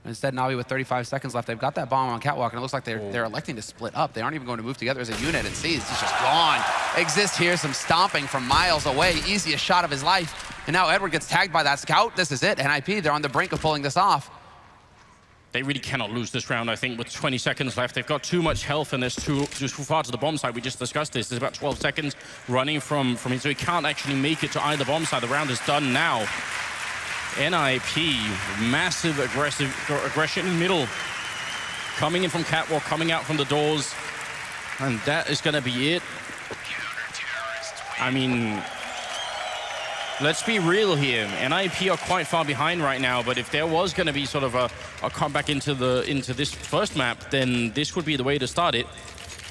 Instead, Na'Vi with 35 seconds left, they've got that bomb on Catwalk, and it looks like they're electing to split up. They aren't even going to move together as a unit, and Seized is just gone. Exist here, some stomping from miles away, easiest shot of his life. And now Edward gets tagged by that scout. This is it, NIP, they're on the brink of pulling this off. They really cannot lose this round, I think, with 20 seconds left. They've got too much health, and there's too far to the bomb site. We just discussed this. There's about 12 seconds running from him, so he can't actually make it to either bomb site. The round is done now. NIP, massive aggression in middle. Coming in from Catwalk, coming out from the doors. And that is going to be it. I mean, let's be real here. NIP are quite far behind right now, but if there was going to be sort of a comeback into this first map, then this would be the way to start it.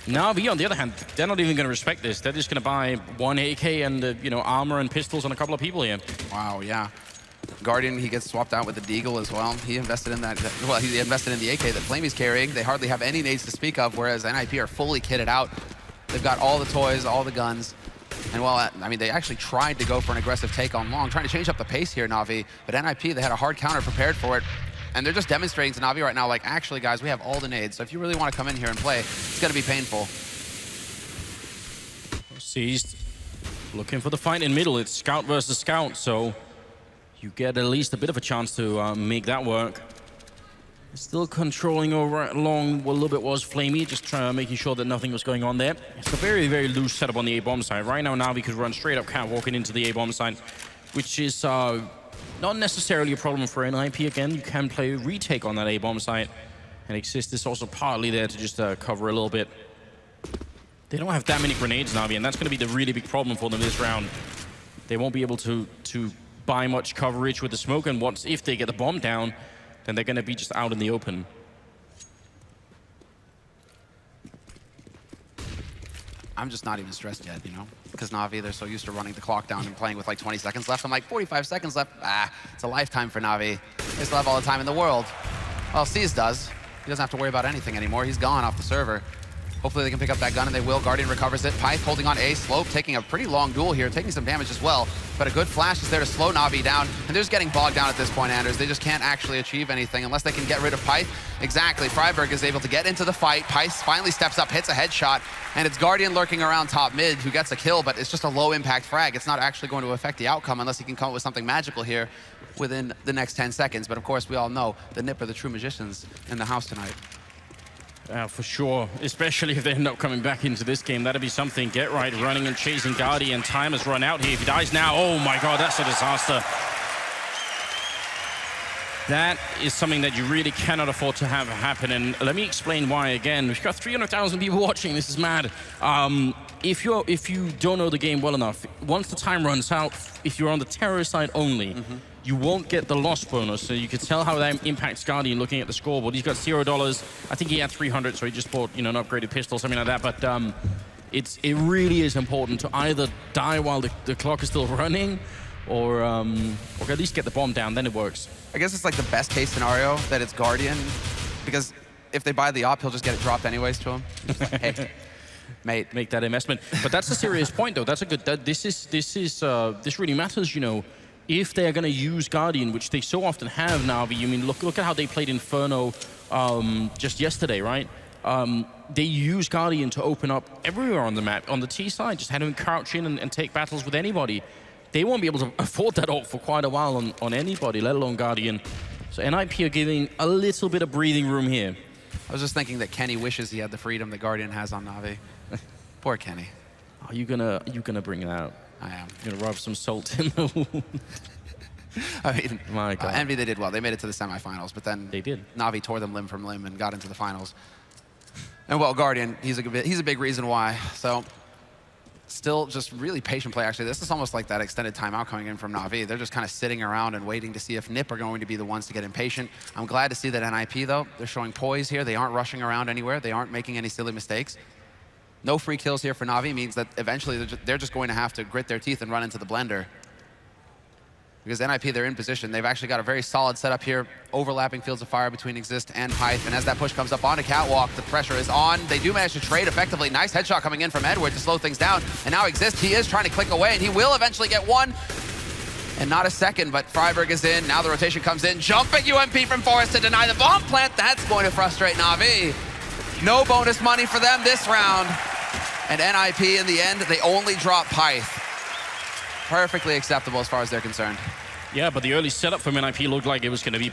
Na'Vi, on the other hand, they're not even going to respect this. They're just going to buy one AK and armor and pistols on a couple of people here. Wow, yeah. Guardian, he gets swapped out with the Deagle as well. He invested in that. Well, he invested in the AK that Flamey's carrying. They hardly have any nades to speak of, whereas NIP are fully kitted out. They've got all the toys, all the guns. And well, I mean, they actually tried to go for an aggressive take on long, trying to change up the pace here, Na'Vi. But NIP, they had a hard counter prepared for it. And they're just demonstrating to Na'Vi right now, like, actually, guys, we have all the nades. So if you really want to come in here and play, it's going to be painful. Seized. Looking for the fight in middle. It's scout versus scout, so you get at least a bit of a chance to make that work. Still controlling over along what a little bit was Flamey, just making sure that nothing was going on there. It's a very, very loose setup on the A-bomb side. Right now, Na'Vi could run straight up catwalking into the A-bomb side, which is not necessarily a problem for NIP. Again, you can play retake on that A-bomb side, and Exist is also partly there to just cover a little bit. They don't have that many grenades, Na'Vi, and that's going to be the really big problem for them this round. They won't be able to buy much coverage with the smoke, and if they get the bomb down, then they're going to be just out in the open. I'm just not even stressed yet, you know? Because Na'Vi, they're so used to running the clock down and playing with like 20 seconds left. I'm like, 45 seconds left? It's a lifetime for Na'Vi. They still have all the time in the world. Well, Seas does. He doesn't have to worry about anything anymore. He's gone off the server. Hopefully they can pick up that gun, and they will. Guardian recovers it. Pyth holding on A. Slope taking a pretty long duel here, taking some damage as well. But a good flash is there to slow Na'Vi down. And they're just getting bogged down at this point, Anders. They just can't actually achieve anything unless they can get rid of Pyth. Exactly. Freiburg is able to get into the fight. Pyth finally steps up, hits a headshot. And it's Guardian lurking around top mid who gets a kill, but it's just a low impact frag. It's not actually going to affect the outcome unless he can come up with something magical here within the next 10 seconds. But of course, we all know the NIP are the true magicians in the house tonight. For sure, especially if they end up coming back into this game. That'd be something. Get right, running and chasing Guardian. Time has run out here. If he dies now, oh my god, that's a disaster. That is something that you really cannot afford to have happen. And let me explain why again. We've got 300,000 people watching. This is mad. If you don't know the game well enough, once the time runs out, if you're on the terror side only, you won't get the loss bonus. So you can tell how that impacts Guardian looking at the scoreboard. He's got $0. I think he had 300, so he just bought, you know, an upgraded pistol, something like that. But it really is important to either die while the clock is still running, or at least get the bomb down. Then it works. I guess it's like the best case scenario that it's Guardian, because if they buy the op, he'll just get it dropped anyways to him. Hey, mate, make that investment. But that's a serious point, though. That's a good. This really matters, you know. If they are going to use Guardian, which they so often have now, I mean, look at how they played Inferno just yesterday, right? They use Guardian to open up everywhere on the map. On the T side, just had him crouch in and take battles with anybody. They won't be able to afford that ult for quite a while on anybody, let alone Guardian. So NIP are giving a little bit of breathing room here. I was just thinking that Kenny wishes he had the freedom that Guardian has on Na'Vi. Poor Kenny. Are you gonna bring it out? I am. You're gonna rub some salt in the wound. I mean, my God. Envy, they did well. They made it to the semifinals, but then they did. Na'Vi tore them limb from limb and got into the finals. And well, Guardian, he's a big reason why. So still just really patient play, actually. This is almost like that extended timeout coming in from Na'Vi. They're just kind of sitting around and waiting to see if NIP are going to be the ones to get impatient. I'm glad to see that NIP, though, they're showing poise here. They aren't rushing around anywhere. They aren't making any silly mistakes. No free kills here for Na'Vi means that eventually they're just going to have to grit their teeth and run into the blender. Because NIP, they're in position. They've actually got a very solid setup here, overlapping fields of fire between Exist and Pyth. And as that push comes up onto Catwalk, the pressure is on. They do manage to trade effectively. Nice headshot coming in from Edward to slow things down. And now Exist, he is trying to click away, and he will eventually get one. And not a second, but Freiburg is in. Now the rotation comes in. Jumping UMP from Forrest to deny the bomb plant. That's going to frustrate Na'Vi. No bonus money for them this round. And NIP, in the end, they only drop Pyth. Perfectly acceptable as far as they're concerned. Yeah, but the early setup from NIP looked like it was going to be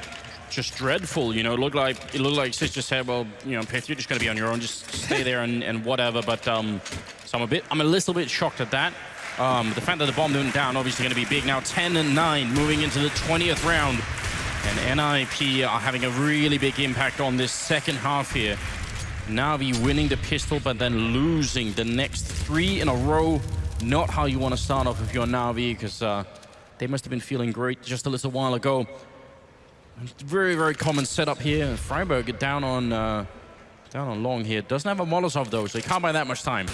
just dreadful. You know, it looked like Sis just said, well, you know, Pyth, you're just going to be on your own. Just stay there and whatever. But so I'm a little bit shocked at that. The fact that the bomb went down, obviously going to be big now. 10-9, moving into the 20th round. And NIP are having a really big impact on this second half here. Na'Vi winning the pistol, but then losing the next 3 in a row. Not how you want to start off if you're Na'Vi, because they must have been feeling great just a little while ago. Very, very common setup here. Freiburg down on long here. Doesn't have a Molotov, though, so he can't buy that much time.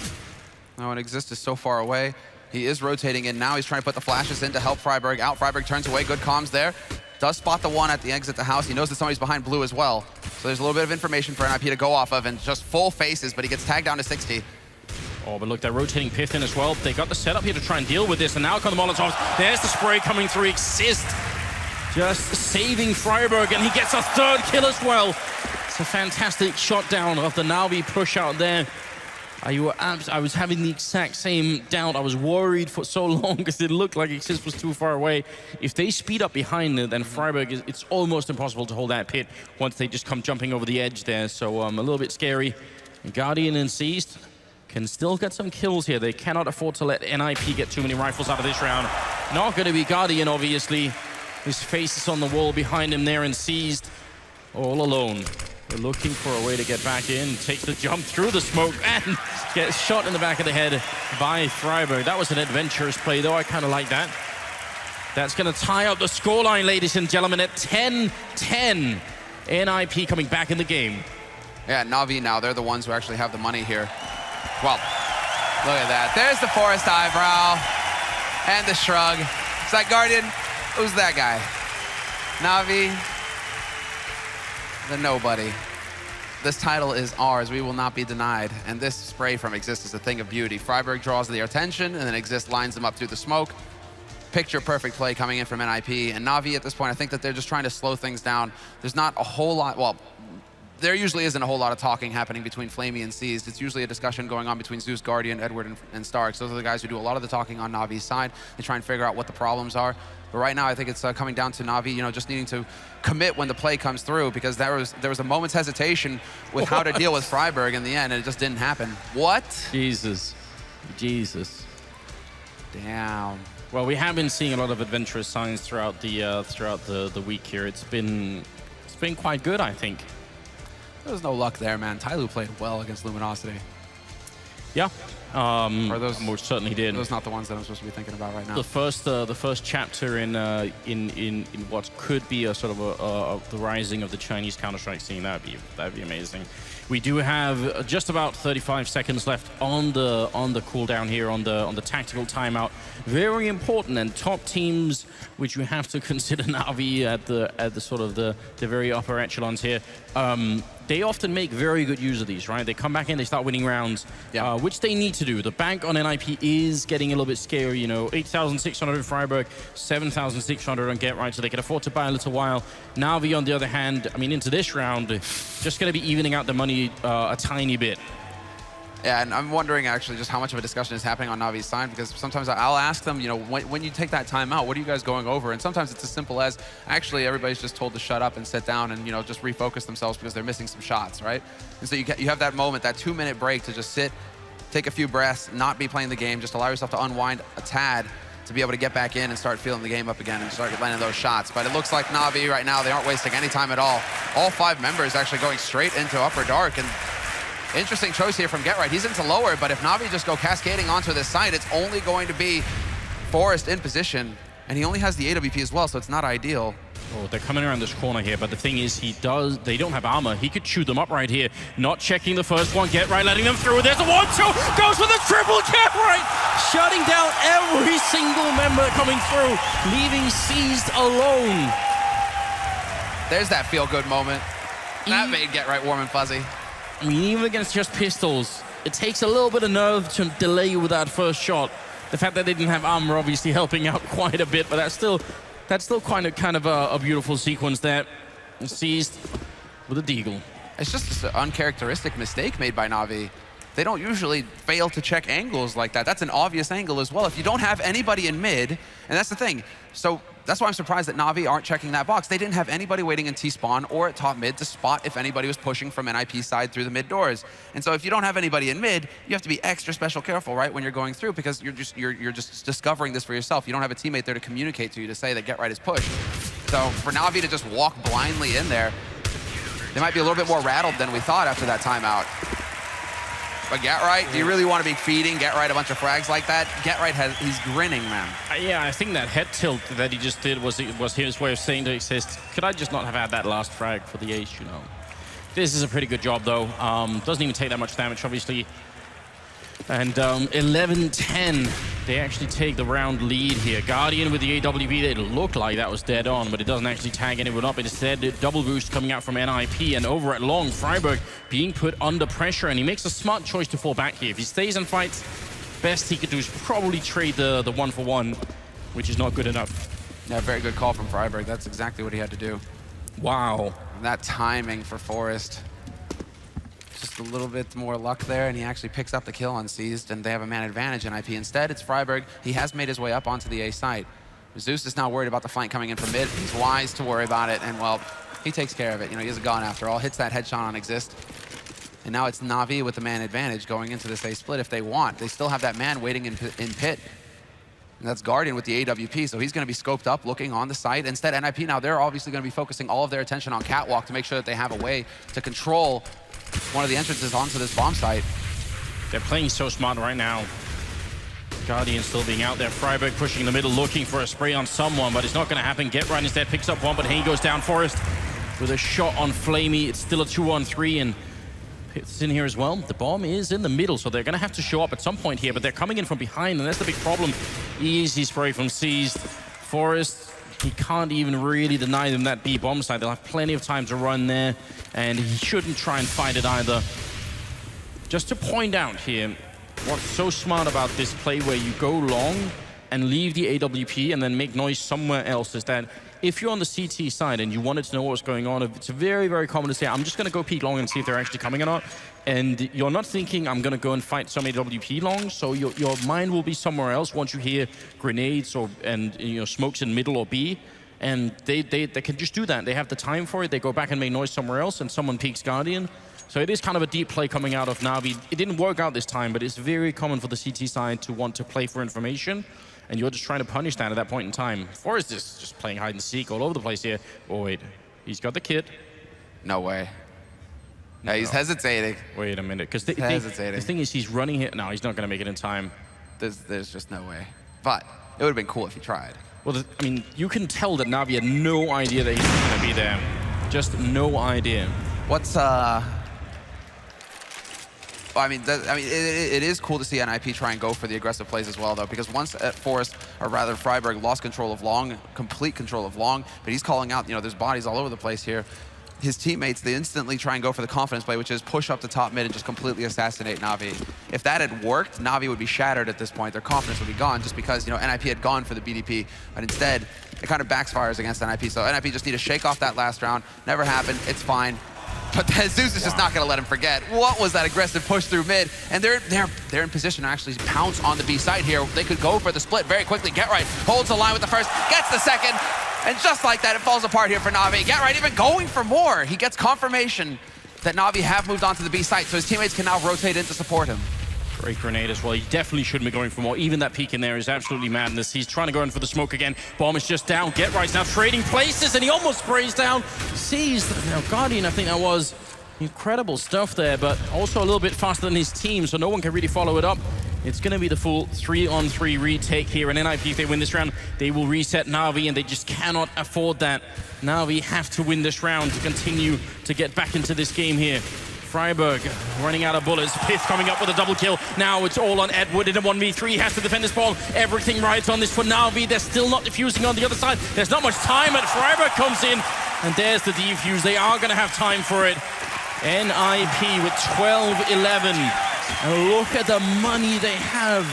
No, and Exist is so far away. He is rotating in now. He's trying to put the flashes in to help Freiburg out. Freiburg turns away. Good comms there. Does spot the one at the exit the house. He knows that somebody's behind blue as well. So there's a little bit of information for NIP to go off of, and just full faces, but he gets tagged down to 60. Oh, but look, they're rotating Pyth in as well. They got the setup here to try and deal with this, and now come the Molotovs. There's the spray coming through. Exist just saving Freiberg, and he gets a third kill as well. It's a fantastic shot down of the Na'Vi push out there. I was having the exact same doubt. I was worried for so long because it looked like Exist was too far away. If they speed up behind it, then Freiberg, it's almost impossible to hold that pit once they just come jumping over the edge there. So a little bit scary. And Guardian and Seized can still get some kills here. They cannot afford to let NIP get too many rifles out of this round. Not going to be Guardian, obviously. His face is on the wall behind him there, and Seized all alone. They're looking for a way to get back in, take the jump through the smoke, and gets shot in the back of the head by Freiberg. That was an adventurous play, though. I kind of like that. That's going to tie up the scoreline, ladies and gentlemen, at 10-10. NIP coming back in the game. Yeah, Na'Vi now, they're the ones who actually have the money here. Well, look at that. There's the forest eyebrow and the shrug. It's like, Guardian, who's that guy? Na'Vi, the nobody. This title is ours. We will not be denied. And this spray from Exist is a thing of beauty. Freiberg draws their attention, and then Exist lines them up through the smoke. Picture perfect play coming in from NIP. And Na'Vi at this point, I think that they're just trying to slow things down. There's not a whole lot, well, there usually isn't a whole lot of talking happening between Flamey and Seized. It's usually a discussion going on between Zeus, Guardian, Edward, and Starks. Those are the guys who do a lot of the talking on Na'Vi's side. They try and figure out what the problems are. But right now, I think it's coming down to Na'Vi, just needing to commit when the play comes through, because there was a moment's hesitation with how to deal with Freiberg in the end, and it just didn't happen. What? Jesus. Damn. Well, we have been seeing a lot of adventurous signs throughout the week here. It's been quite good, I think. There was no luck there, man. Tyloo played well against Luminosity. Yeah. Or those most certainly did. Those not the ones that I'm supposed to be thinking about right now. The first chapter in what could be a sort of the rising of the Chinese Counter-Strike scene. That'd be amazing. We do have just about 35 seconds left on the cooldown here, on the tactical timeout. Very important, and top teams, which we have to consider Na'Vi at the sort of the very upper echelons here. They often make very good use of these, right? They come back in, they start winning rounds, yeah. Which they need to do. The bank on NIP is getting a little bit scary, 8,600 in Freiberg, 7,600 on Get Right, so they can afford to buy a little while. Na'Vi, on the other hand, I mean, into this round, just going to be evening out the money a tiny bit. Yeah, and I'm wondering actually just how much of a discussion is happening on Na'Vi's side, because sometimes I'll ask them, when you take that time out, what are you guys going over? And sometimes it's as simple as, actually, everybody's just told to shut up and sit down and, just refocus themselves because they're missing some shots, right? And so you have that moment, that 2-minute break to just sit, take a few breaths, not be playing the game, just allow yourself to unwind a tad to be able to get back in and start feeling the game up again and start landing those shots. But it looks like Na'Vi right now, they aren't wasting any time at all. All 5 members actually going straight into Upper Dark, and interesting choice here from Get Right. He's into lower, but if Na'Vi just go cascading onto this side, it's only going to be Forest in position, and he only has the AWP as well, so it's not ideal. Oh, they're coming around this corner here, but the thing is, they don't have armor. He could chew them up right here. Not checking the first one. Get Right, letting them through. There's a 1-2, goes for the triple. Get Right, shutting down every single member coming through, leaving Seized alone. There's that feel-good moment. That made Get Right warm and fuzzy. I mean, even against just pistols, it takes a little bit of nerve to delay you with that first shot. The fact that they didn't have armor obviously helping out quite a bit, but that's still kind of a beautiful sequence there. Seized with a deagle. It's just an uncharacteristic mistake made by Na'Vi. They don't usually fail to check angles like that. That's an obvious angle as well. If you don't have anybody in mid, and that's the thing. So that's why I'm surprised that Na'Vi aren't checking that box. They didn't have anybody waiting in T-spawn or at top mid to spot if anybody was pushing from NIP's side through the mid doors. And so if you don't have anybody in mid, you have to be extra special careful, right, when you're going through, because you're just discovering this for yourself. You don't have a teammate there to communicate to you to say that Get Right is pushed. So for Na'Vi to just walk blindly in there, they might be a little bit more rattled than we thought after that timeout. But Get Right, do you really want to be feeding Get Right a bunch of frags like that? Get Right he's grinning, man. Yeah, I think that head tilt that he just did was his way of saying to Exist, could I just not have had that last frag for the ace, This is a pretty good job, though. Doesn't even take that much damage, obviously. And 11-10, they actually take the round lead here. Guardian with the AWP, it looked like that was dead on, but it doesn't actually tag anyone up. Instead, double boost coming out from NIP, and over at long, Freiberg being put under pressure, and he makes a smart choice to fall back here. If he stays and fights, best he could do is probably trade the 1-for-1, which is not good enough. Yeah, very good call from Freiberg. That's exactly what he had to do. Wow. And that timing for Forrest. Just a little bit more luck there, and he actually picks up the kill on Seized, and they have a man advantage in IP. Instead, it's Freiberg. He has made his way up onto the A site. Zeus is now worried about the flank coming in from mid. He's wise to worry about it, and well, he takes care of it. You know, he has a gun after all, hits that headshot on Exist. And now it's Na'Vi with the man advantage going into this A split if they want. They still have that man waiting in pit. And that's Guardian with the AWP, so he's going to be scoped up, looking on the site. Instead, NIP now, they're obviously going to be focusing all of their attention on Catwalk to make sure that they have a way to control one of the entrances onto this bomb site. They're playing so smart right now. Guardian still being out there. Freiberg pushing in the middle, looking for a spray on someone, but it's not going to happen. Get right instead picks up one, but he goes down. Forrest with a shot on Flamey. It's still a 2-on-3, and it's in here as well. The bomb is in the middle, so they're going to have to show up at some point here, but they're coming in from behind, and that's the big problem. Easy spray from Seized. Forrest, he can't even really deny them that B bomb side. They'll have plenty of time to run there, and he shouldn't try and fight it either. Just to point out here, what's so smart about this play where you go long and leave the AWP and then make noise somewhere else is that if you're on the CT side and you wanted to know what's going on, it's very, very common to say, I'm just going to go peek long and see if they're actually coming or not. And you're not thinking, I'm going to go and fight some AWP long, so your mind will be somewhere else once you hear grenades and smokes in middle or B. And they can just do that. They have the time for it. They go back and make noise somewhere else, and someone peeks Guardian. So it is kind of a deep play coming out of Na'Vi. It didn't work out this time, but it's very common for the CT side to want to play for information. And you're just trying to punish that at that point in time. Forrest is just playing hide and seek all over the place here. Oh, wait. He's got the kit. No way. No, he's hesitating. Wait a minute. Because the thing is, he's running here. No, he's not going to make it in time. There's just no way. But it would have been cool if he tried. Well, I mean, you can tell that Na'Vi had no idea that he's going to be there. Just no idea. What's, I mean, it is cool to see NIP try and go for the aggressive plays as well, though, because once Forrest, or rather Freiberg, lost control of long, complete control of long, but he's calling out, there's bodies all over the place here. His teammates, they instantly try and go for the confidence play, which is push up the top mid and just completely assassinate Na'Vi. If that had worked, Na'Vi would be shattered at this point. Their confidence would be gone just because, NIP had gone for the BDP, but instead, it kind of backfires against NIP. So NIP just need to shake off that last round. Never happened, it's fine. But Zeus is just not going to let him forget. What was that aggressive push through mid? And they're in position to actually pounce on the B side here. They could go for the split very quickly. Get right, holds the line with the first, gets the second, and just like that, it falls apart here for Na'Vi. Get right, even going for more. He gets confirmation that Na'Vi have moved on to the B site, so his teammates can now rotate in to support him. Great grenade as well. He definitely shouldn't be going for more. Even that peek in there is absolutely madness. He's trying to go in for the smoke again. Bomb is just down. Get Right's now trading places, and he almost sprays down. Seized. Now, Guardian, I think that was incredible stuff there, but also a little bit faster than his team, so no one can really follow it up. It's going to be the full 3-on-3 retake here, and NIP, if they win this round, they will reset Na'Vi, and they just cannot afford that. Na'Vi have to win this round to continue to get back into this game here. Freiberg running out of bullets. Pith coming up with a double kill. Now it's all on Edward in a 1v3. He has to defend this ball. Everything rides on this for Na'Vi. They're still not defusing on the other side. There's not much time, and Freiberg comes in, and there's the defuse. They are going to have time for it. NIP with 12-11. And look at the money they have.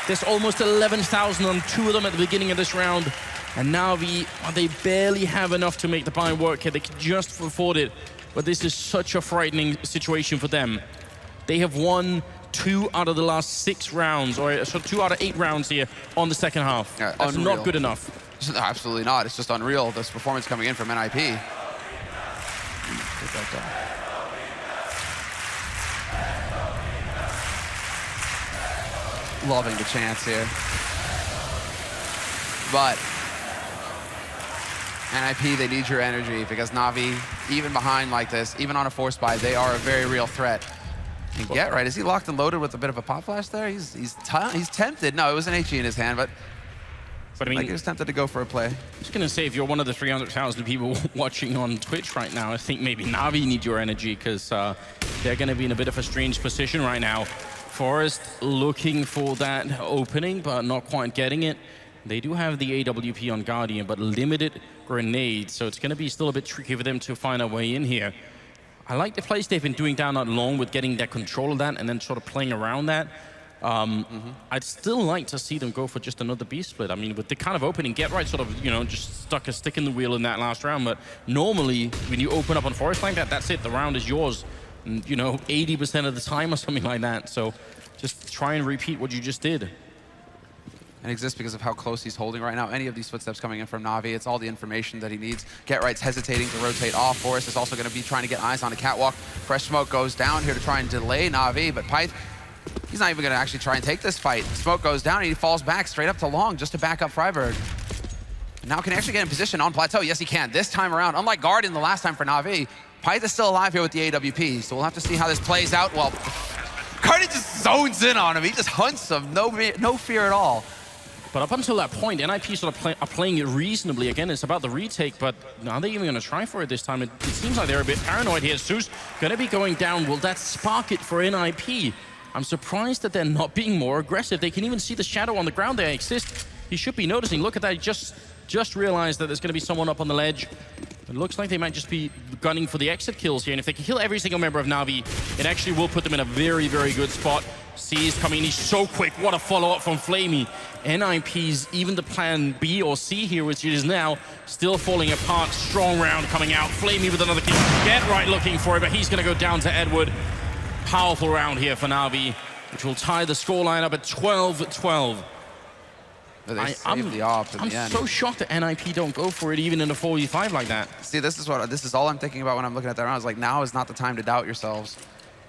There's almost 11,000 on two of them at the beginning of this round. And Na'Vi, they barely have enough to make the buy work here. They can just afford it. But this is such a frightening situation for them. They have won 2 out of the last 6 rounds, or so 2 out of 8 rounds here on the second half. Yeah, that's unreal. not good enough. Absolutely not. It's just unreal, this performance coming in from NIP. Loving the chance here. But NIP, they need your energy, because Na'Vi, even behind like this, even on a force buy, they are a very real threat. And Get Right, is he locked and loaded with a bit of a pop flash there? He's tempted. No, it was an HE in his hand, but I mean, he was tempted to go for a play. I'm just going to say, if you're one of the 300,000 people watching on Twitch right now, I think maybe Na'Vi need your energy, because they're going to be in a bit of a strange position right now. Forrest looking for that opening, but not quite getting it. They do have the AWP on Guardian, but limited grenades, so it's going to be still a bit tricky for them to find a way in here. I like the plays they've been doing down that long with getting that control of that and then sort of playing around that. I'd still like to see them go for just another B split. I mean, with the kind of opening, Get Right sort of, just stuck a stick in the wheel in that last round. But normally, when you open up on Forest like that, that's it. The round is yours. And, 80% of the time or something like that. So just try and repeat what you just did. And exists because of how close he's holding right now. Any of these footsteps coming in from Na'Vi, it's all the information that he needs. Get Right's hesitating to rotate off. Forrest is also going to be trying to get eyes on a catwalk. Fresh Smoke goes down here to try and delay Na'Vi, but Pyth, he's not even going to actually try and take this fight. Smoke goes down and he falls back straight up to Long just to back up Freiberg. Now can he actually get in position on Plateau? Yes, he can. This time around, unlike Guardian the last time for Na'Vi, Pyth is still alive here with the AWP, so we'll have to see how this plays out. Well, Guardian just zones in on him. He just hunts him, no fear at all. But up until that point, NIP sort of are playing it reasonably. Again, it's about the retake, but are they even going to try for it this time? It seems like they're a bit paranoid here. Zeus going to be going down. Will that spark it for NIP? I'm surprised that they're not being more aggressive. They can even see the shadow on the ground there exist. He should be noticing. Look at that. He just realized that there's going to be someone up on the ledge. It looks like they might just be gunning for the exit kills here. And if they can kill every single member of Na'Vi, it actually will put them in a very, very good spot. C's coming in, he's so quick. What a follow-up from Flamey. NIP's even the plan B or C here, which is now still falling apart. Strong round coming out. Flamey with another kill. Get Right looking for it, but he's going to go down to Edward. Powerful round here for Na'Vi, which will tie the scoreline up at 12-12. I'm so shocked that NIP don't go for it even in a 4v5 like that. See, this is all I'm thinking about when I'm looking at that round. It's like, now is not the time to doubt yourselves.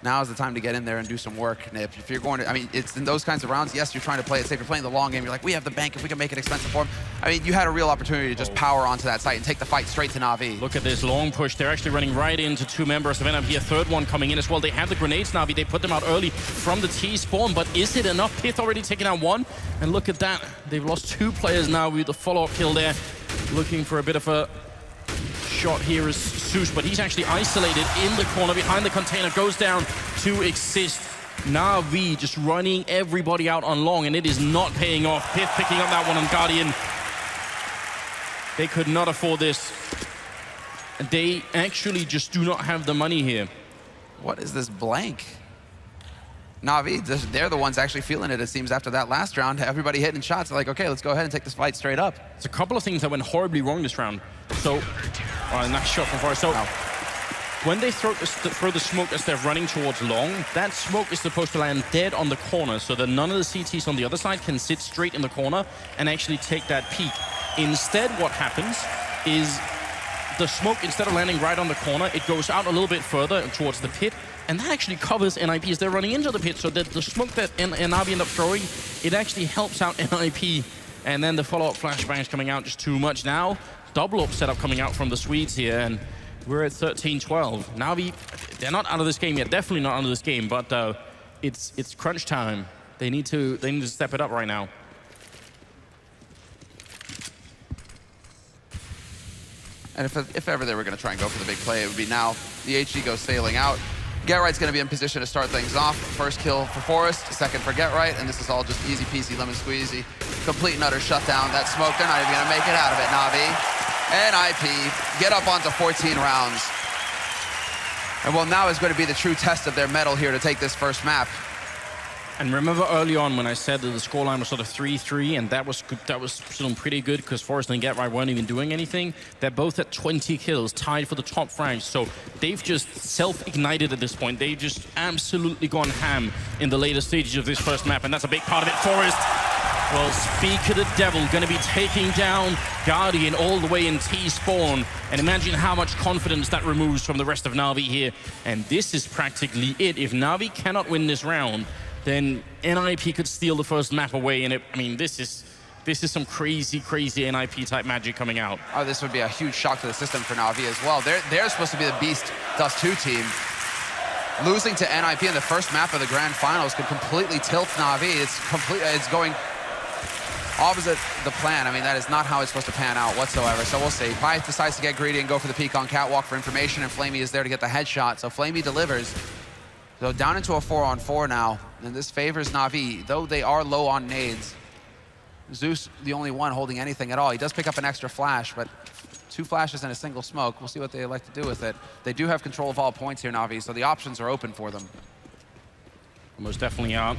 Now is the time to get in there and do some work, Nip. If you're going to, I mean, it's in those kinds of rounds, yes, you're trying to play it safe. You're playing the long game. You're like, we have the bank. If we can make it expensive for him. I mean, you had a real opportunity to just power onto that site and take the fight straight to Na'Vi. Look at this long push. They're actually running right into two members of NIP. A third one coming in as well. They have the grenades, Na'Vi. They put them out early from the T spawn, but is it enough? Pith already taking out one. And look at that. They've lost two players now with the follow-up kill there. Looking for a bit of a shot here is Zeus, but he's actually isolated in the corner behind the container, goes down to Exist. Na'Vi just running everybody out on long, and it is not paying off. Pith picking up that one on Guardian. They could not afford this. They actually just do not have the money here. What is this blank? Na'Vi, they're the ones actually feeling it, it seems, after that last round. Everybody hitting shots. They're like, okay, let's go ahead and take this fight straight up. It's a couple of things that went horribly wrong this round. So, nice shot from Forrest. So, when they throw the smoke as they're running towards long, that smoke is supposed to land dead on the corner so that none of the CTs on the other side can sit straight in the corner and actually take that peek. Instead, what happens is the smoke, instead of landing right on the corner, it goes out a little bit further towards the pit, and that actually covers NIP as they're running into the pit, so that the smoke that Na'Vi end up throwing, it actually helps out NIP. And then the follow-up flashbangs coming out just too much now. Double up setup coming out from the Swedes here, and we're at 13-12. Na'Vi, they're not out of this game yet, definitely not out of this game, but it's crunch time. They need to step it up right now. And if ever they were going to try and go for the big play, it would be now. The HG goes sailing out. Get Right's going to be in position to start things off. First kill for Forrest, second for Get Right, and this is all just easy peasy, lemon squeezy. Complete and utter shutdown. That smoke, they're not even going to make it out of it, Na'Vi. NIP get up onto 14 rounds. And well, now is going to be the true test of their mettle here to take this first map. And remember early on when I said that the scoreline was sort of 3-3, and that was good, that was still pretty good because Forrest and Get Right weren't even doing anything. They're both at 20 kills, tied for the top rank. So they've just self-ignited at this point. They've just absolutely gone ham in the later stages of this first map, and that's a big part of it. Forrest, well, speak of the devil, going to be taking down Guardian all the way in T-spawn. And imagine how much confidence that removes from the rest of Na'Vi here. And this is practically it. If Na'Vi cannot win this round, then NIP could steal the first map away, and I mean, this is some crazy, crazy NIP type magic coming out. Oh, this would be a huge shock to the system for Na'Vi as well. They're supposed to be the beast Dust2 team. Losing to NIP in the first map of the grand finals could completely tilt Na'Vi. It's going opposite the plan. I mean, that is not how it's supposed to pan out whatsoever. So we'll see. Pyth decides to get greedy and go for the peek on catwalk for information, and Flamey is there to get the headshot. So Flamey delivers. So down into a 4-on-4 now, and this favors Na'Vi, though they are low on nades. Zeus, the only one holding anything at all. He does pick up an extra flash, but 2 flashes and a single smoke. We'll see what they like to do with it. They do have control of all points here, Na'Vi, so the options are open for them. Most definitely are.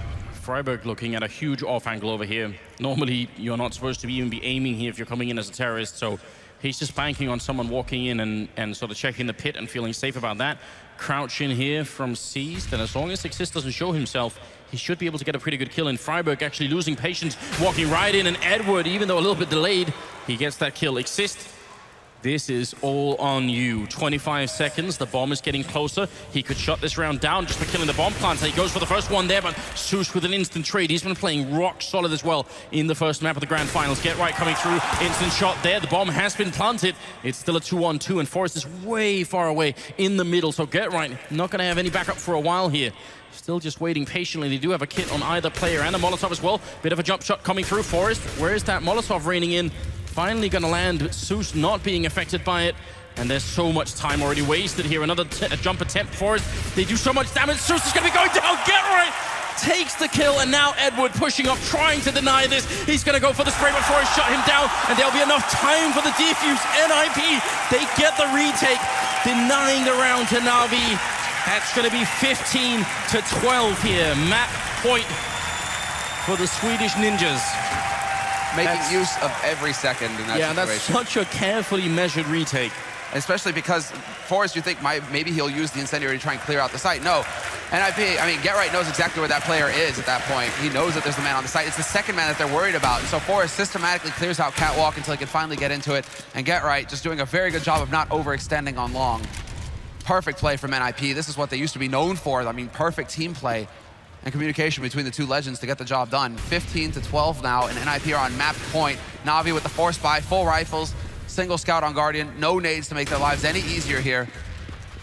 Freiburg looking at a huge off angle over here. Normally, you're not supposed to even be aiming here if you're coming in as a terrorist, so he's just banking on someone walking in and sort of checking the pit and feeling safe about that. Crouch in here from Seized, and as long as Exist doesn't show himself, he should be able to get a pretty good kill. And Freiburg actually losing patience, walking right in, and Edward, even though a little bit delayed, he gets that kill. Exist, this is all on you. 25 seconds, the bomb is getting closer. He could shut this round down just for killing the bomb plants. He goes for the first one there, but Zeus with an instant trade. He's been playing rock solid as well in the first map of the grand finals. Get Right coming through, instant shot there. The bomb has been planted. It's still a 2-on-2, and Forrest is way far away in the middle. So Get Right not going to have any backup for a while here. Still just waiting patiently. They do have a kit on either player and a Molotov as well. Bit of a jump shot coming through. Forrest, where is that Molotov raining in? Finally going to land. Zeus not being affected by it. And there's so much time already wasted here. Another jump attempt for it. They do so much damage. Zeus is going to be going down. Get Right takes the kill, and now Edward pushing up, trying to deny this. He's going to go for the spray, but Forrest shut him down, and there'll be enough time for the defuse. NIP, they get the retake, denying the round to Na'Vi. That's going to be 15-12 here. Map point for the Swedish Ninjas. Making use of every second in that situation. That's such a carefully measured retake. Especially because Forrest, you think maybe he'll use the incendiary to try and clear out the site. No. NIP, I mean, Get Right knows exactly where that player is at that point. He knows that there's the man on the site. It's the second man that they're worried about. And so Forrest systematically clears out Catwalk until he can finally get into it. And Get Right just doing a very good job of not overextending on long. Perfect play from NIP. This is what they used to be known for. I mean, perfect team play and communication between the two legends to get the job done. 15-12 now, and NIP are on map point. Na'Vi with the force buy, full rifles, single scout on Guardian, no nades to make their lives any easier here.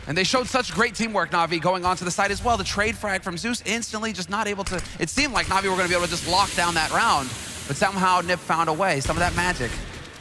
And they showed such great teamwork, Na'Vi, going onto the site as well. The trade frag from Zeus instantly just not able to... It seemed like Na'Vi were going to be able to just lock down that round, but somehow Nip found a way, some of that magic.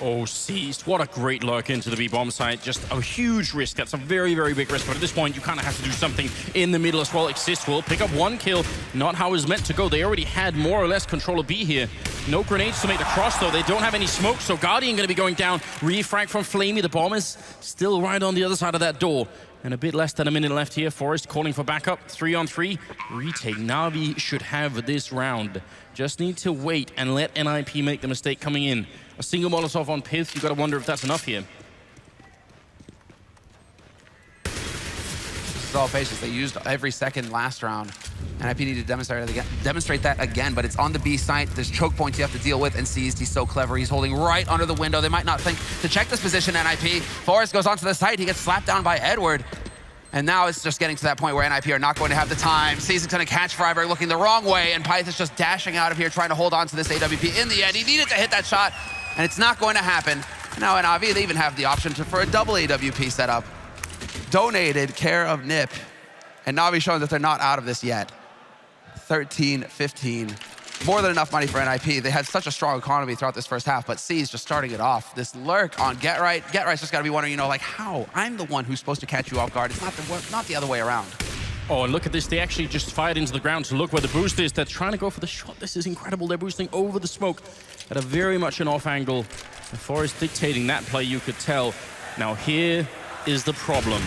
Oh, Seized, what a great lurk into the B-bomb site. Just a huge risk. That's a very, very big risk. But at this point, you kind of have to do something in the middle as well. Exist will pick up one kill. Not how it was meant to go. They already had more or less control of B here. No grenades to make the cross, though. They don't have any smoke, so Guardian going to be going down. Refrag from Flamey. The bomb is still right on the other side of that door. And a bit less than a minute left here. Forrest calling for backup. 3-on-3. Retake. Na'Vi should have this round. Just need to wait and let NIP make the mistake coming in. A single Molotov on Pith. You've got to wonder if that's enough here. This is all patience. They used every second last round. NIP needed to demonstrate that again, but it's on the B site. There's choke points you have to deal with, and Seized, he's so clever. He's holding right under the window. They might not think to check this position, NIP. Forrest goes onto the site. He gets slapped down by Edward. And now it's just getting to that point where NIP are not going to have the time. Seized's going to catch Freiburg looking the wrong way, and Pyth is just dashing out of here trying to hold on to this AWP. In the end, he needed to hit that shot, and it's not going to happen. Now NIP, they even have the option for a double AWP setup. Donated care of Nip. And Na'Vi showing that they're not out of this yet. 13-15. More than enough money for NIP. They had such a strong economy throughout this first half, but C's just starting it off. This lurk on Get Right. Get Right's just got to be wondering, you know, like, how? I'm the one who's supposed to catch you off guard. It's not the other way around. Oh, and look at this. They actually just fired into the ground to look where the boost is. They're trying to go for the shot. This is incredible. They're boosting over the smoke at a very much an off angle. The Forest dictating that play, you could tell. Now, here is the problem.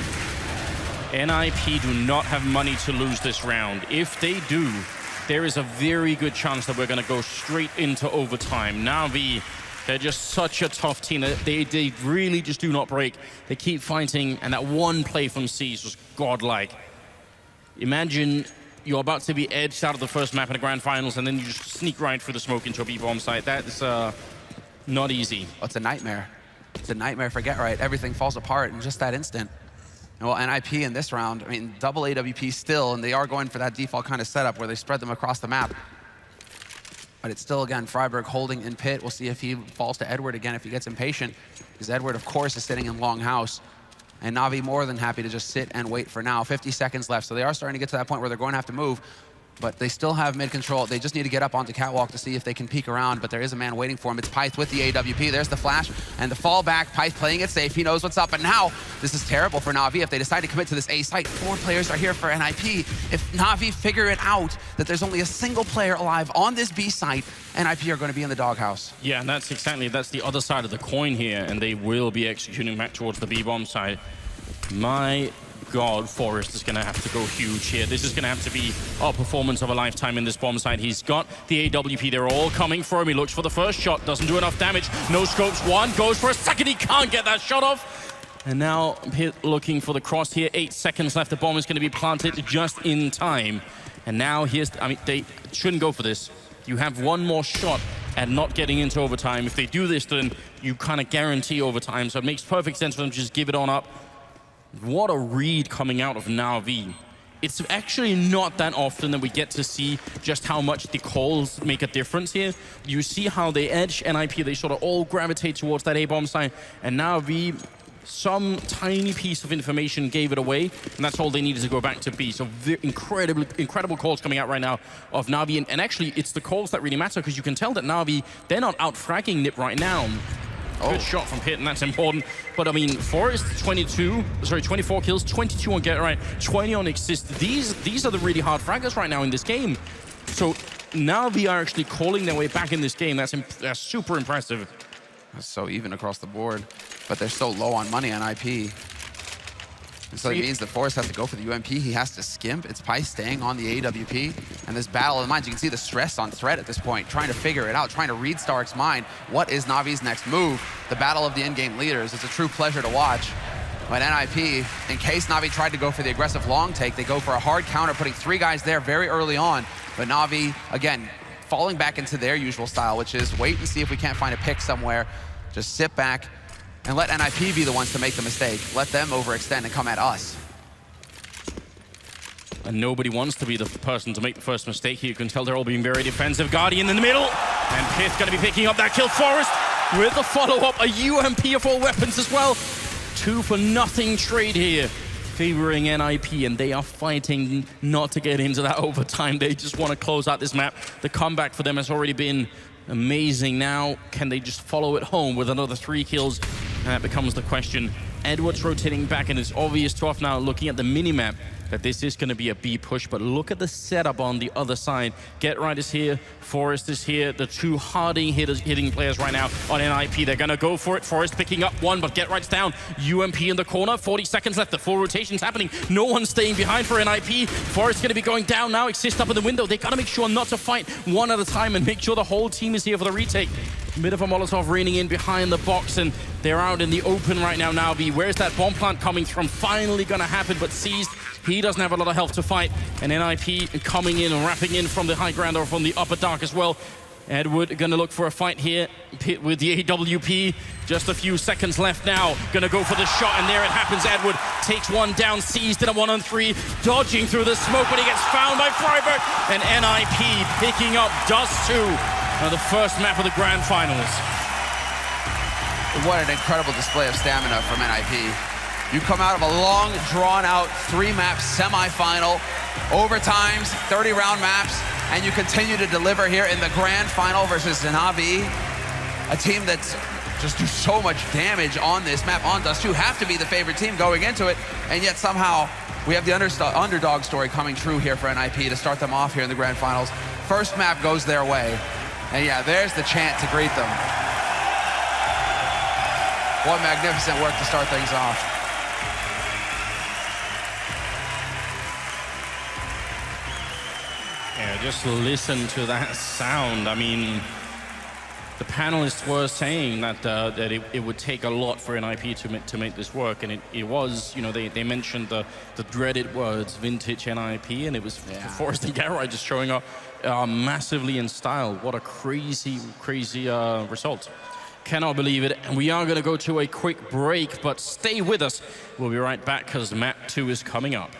NIP do not have money to lose this round. If they do, there is a very good chance that we're going to go straight into overtime. Na'Vi, they're just such a tough team. They really just do not break. They keep fighting, and that one play from Seas was godlike. Imagine you're about to be edged out of the first map in the grand finals, and then you just sneak right through the smoke into a B-bomb site. That's not easy. Oh, it's a nightmare. It's a nightmare for Get Right. Everything falls apart in just that instant. Well, NIP in this round, I mean, double AWP still, and they are going for that default kind of setup where they spread them across the map. But it's still, again, Freiburg holding in pit. We'll see if he falls to Edward again if he gets impatient, because Edward, of course, is sitting in long house. And Na'Vi more than happy to just sit and wait for now. 50 seconds left, so they are starting to get to that point where they're going to have to move. But they still have mid-control. They just need to get up onto Catwalk to see if they can peek around, but there is a man waiting for him. It's Pyth with the AWP. There's the flash and the fallback. Pyth playing it safe. He knows what's up. And now, this is terrible for Na'Vi if they decide to commit to this A site. 4 players are here for NIP. If Na'Vi figure it out that there's only a single player alive on this B site, NIP are going to be in the doghouse. Yeah, and that's the other side of the coin here, and they will be executing back towards the B-bomb side. My God, Forrest is going to have to go huge here. This is going to have to be a performance of a lifetime in this bomb site. He's got the AWP. They're all coming for him. He looks for the first shot. Doesn't do enough damage. No scopes. One goes for a second. He can't get that shot off. And now Pit looking for the cross here. 8 seconds left. The bomb is going to be planted just in time. And now here's, I mean, they shouldn't go for this. You have one more shot at not getting into overtime. If they do this, then you kind of guarantee overtime. So it makes perfect sense for them to just give it on up. What a read coming out of Na'Vi. It's actually not that often that we get to see just how much the calls make a difference here. You see how they edge NIP, they sort of all gravitate towards that A-bomb side. And Na'Vi, some tiny piece of information gave it away, and that's all they needed to go back to B. So incredible calls coming out right now of Na'Vi, and actually it's the calls that really matter, because you can tell that Na'Vi, they're not out-fragging Nip right now. Good shot from Pit, and that's important. But I mean, Forrest 24 kills, 22 on Get Right, 20 on Exist. These are the really hard fraggers right now in this game. So Na'Vi are actually calling their way back in this game. That's super impressive. That's so even across the board, but they're so low on money on IP. And so it means that Forrest has to go for the UMP. He has to skimp. It's Pi staying on the AWP. And this battle of the minds, you can see the stress on Threat at this point, trying to figure it out, trying to read Stark's mind. What is Navi's next move? The battle of the in-game leaders. It's a true pleasure to watch. But NIP, in case Na'Vi tried to go for the aggressive long take, they go for a hard counter, putting 3 guys there very early on. But Na'Vi, again, falling back into their usual style, which is wait and see if we can't find a pick somewhere. Just sit back and let NIP be the ones to make the mistake. Let them overextend and come at us. And nobody wants to be the person to make the first mistake here. You can tell they're all being very defensive. Guardian in the middle. And Pith going to be picking up that kill. Forrest with the follow-up. A UMP of all weapons as well. 2-for-nothing trade here, favoring NIP. And they are fighting not to get into that overtime. They just want to close out this map. The comeback for them has already been amazing. Now, can they just follow it home with another 3 kills? And that becomes the question. Edward's rotating back, and it's obvious to us now, looking at the minimap, that this is going to be a B push. But look at the setup on the other side. Get Right is here, Forrest is here. The 2 hardy hitting players right now on NIP. They're going to go for it. Forrest picking up 1, but Get Right's down. UMP in the corner, 40 seconds left. The full rotation's happening. No one's staying behind for NIP. Forrest going to be going down now. Exist up in the window. They got to make sure not to fight one at a time and make sure the whole team is here for the retake. Bit of a Molotov raining in behind the box, and they're out in the open right now. Na'Vi, where's that bomb plant coming from? Finally going to happen, but seized. He doesn't have a lot of health to fight. And NIP coming in and wrapping in from the high ground or from the upper dark as well. Edward going to look for a fight here. Pit with the AWP. Just a few seconds left now. Going to go for the shot, and there it happens. Edward takes 1 down, seized in a 1-on-3, dodging through the smoke, but he gets found by Freiberg. And NIP picking up Dust2. The first map of the grand finals. What an incredible display of stamina from NIP. You come out of a long, drawn-out 3-map semifinal, overtimes, 30-round maps, and you continue to deliver here in the grand final versus Na'Vi, a team that's just do so much damage on this map. On Dust2 have to be the favorite team going into it, and yet somehow we have the underdog story coming true here for NIP to start them off here in the grand finals. First map goes their way. And yeah, there's the chant to greet them. What magnificent work to start things off. Yeah, just listen to that sound. I mean, the panelists were saying that it would take a lot for NIP to make this work, and it was, you know, they mentioned the dreaded words, vintage NIP, and it was Forrest and Garai just showing up massively in style. What a crazy result. Cannot believe it. And we are going to go to a quick break, but stay with us. We'll be right back because map 2 is coming up.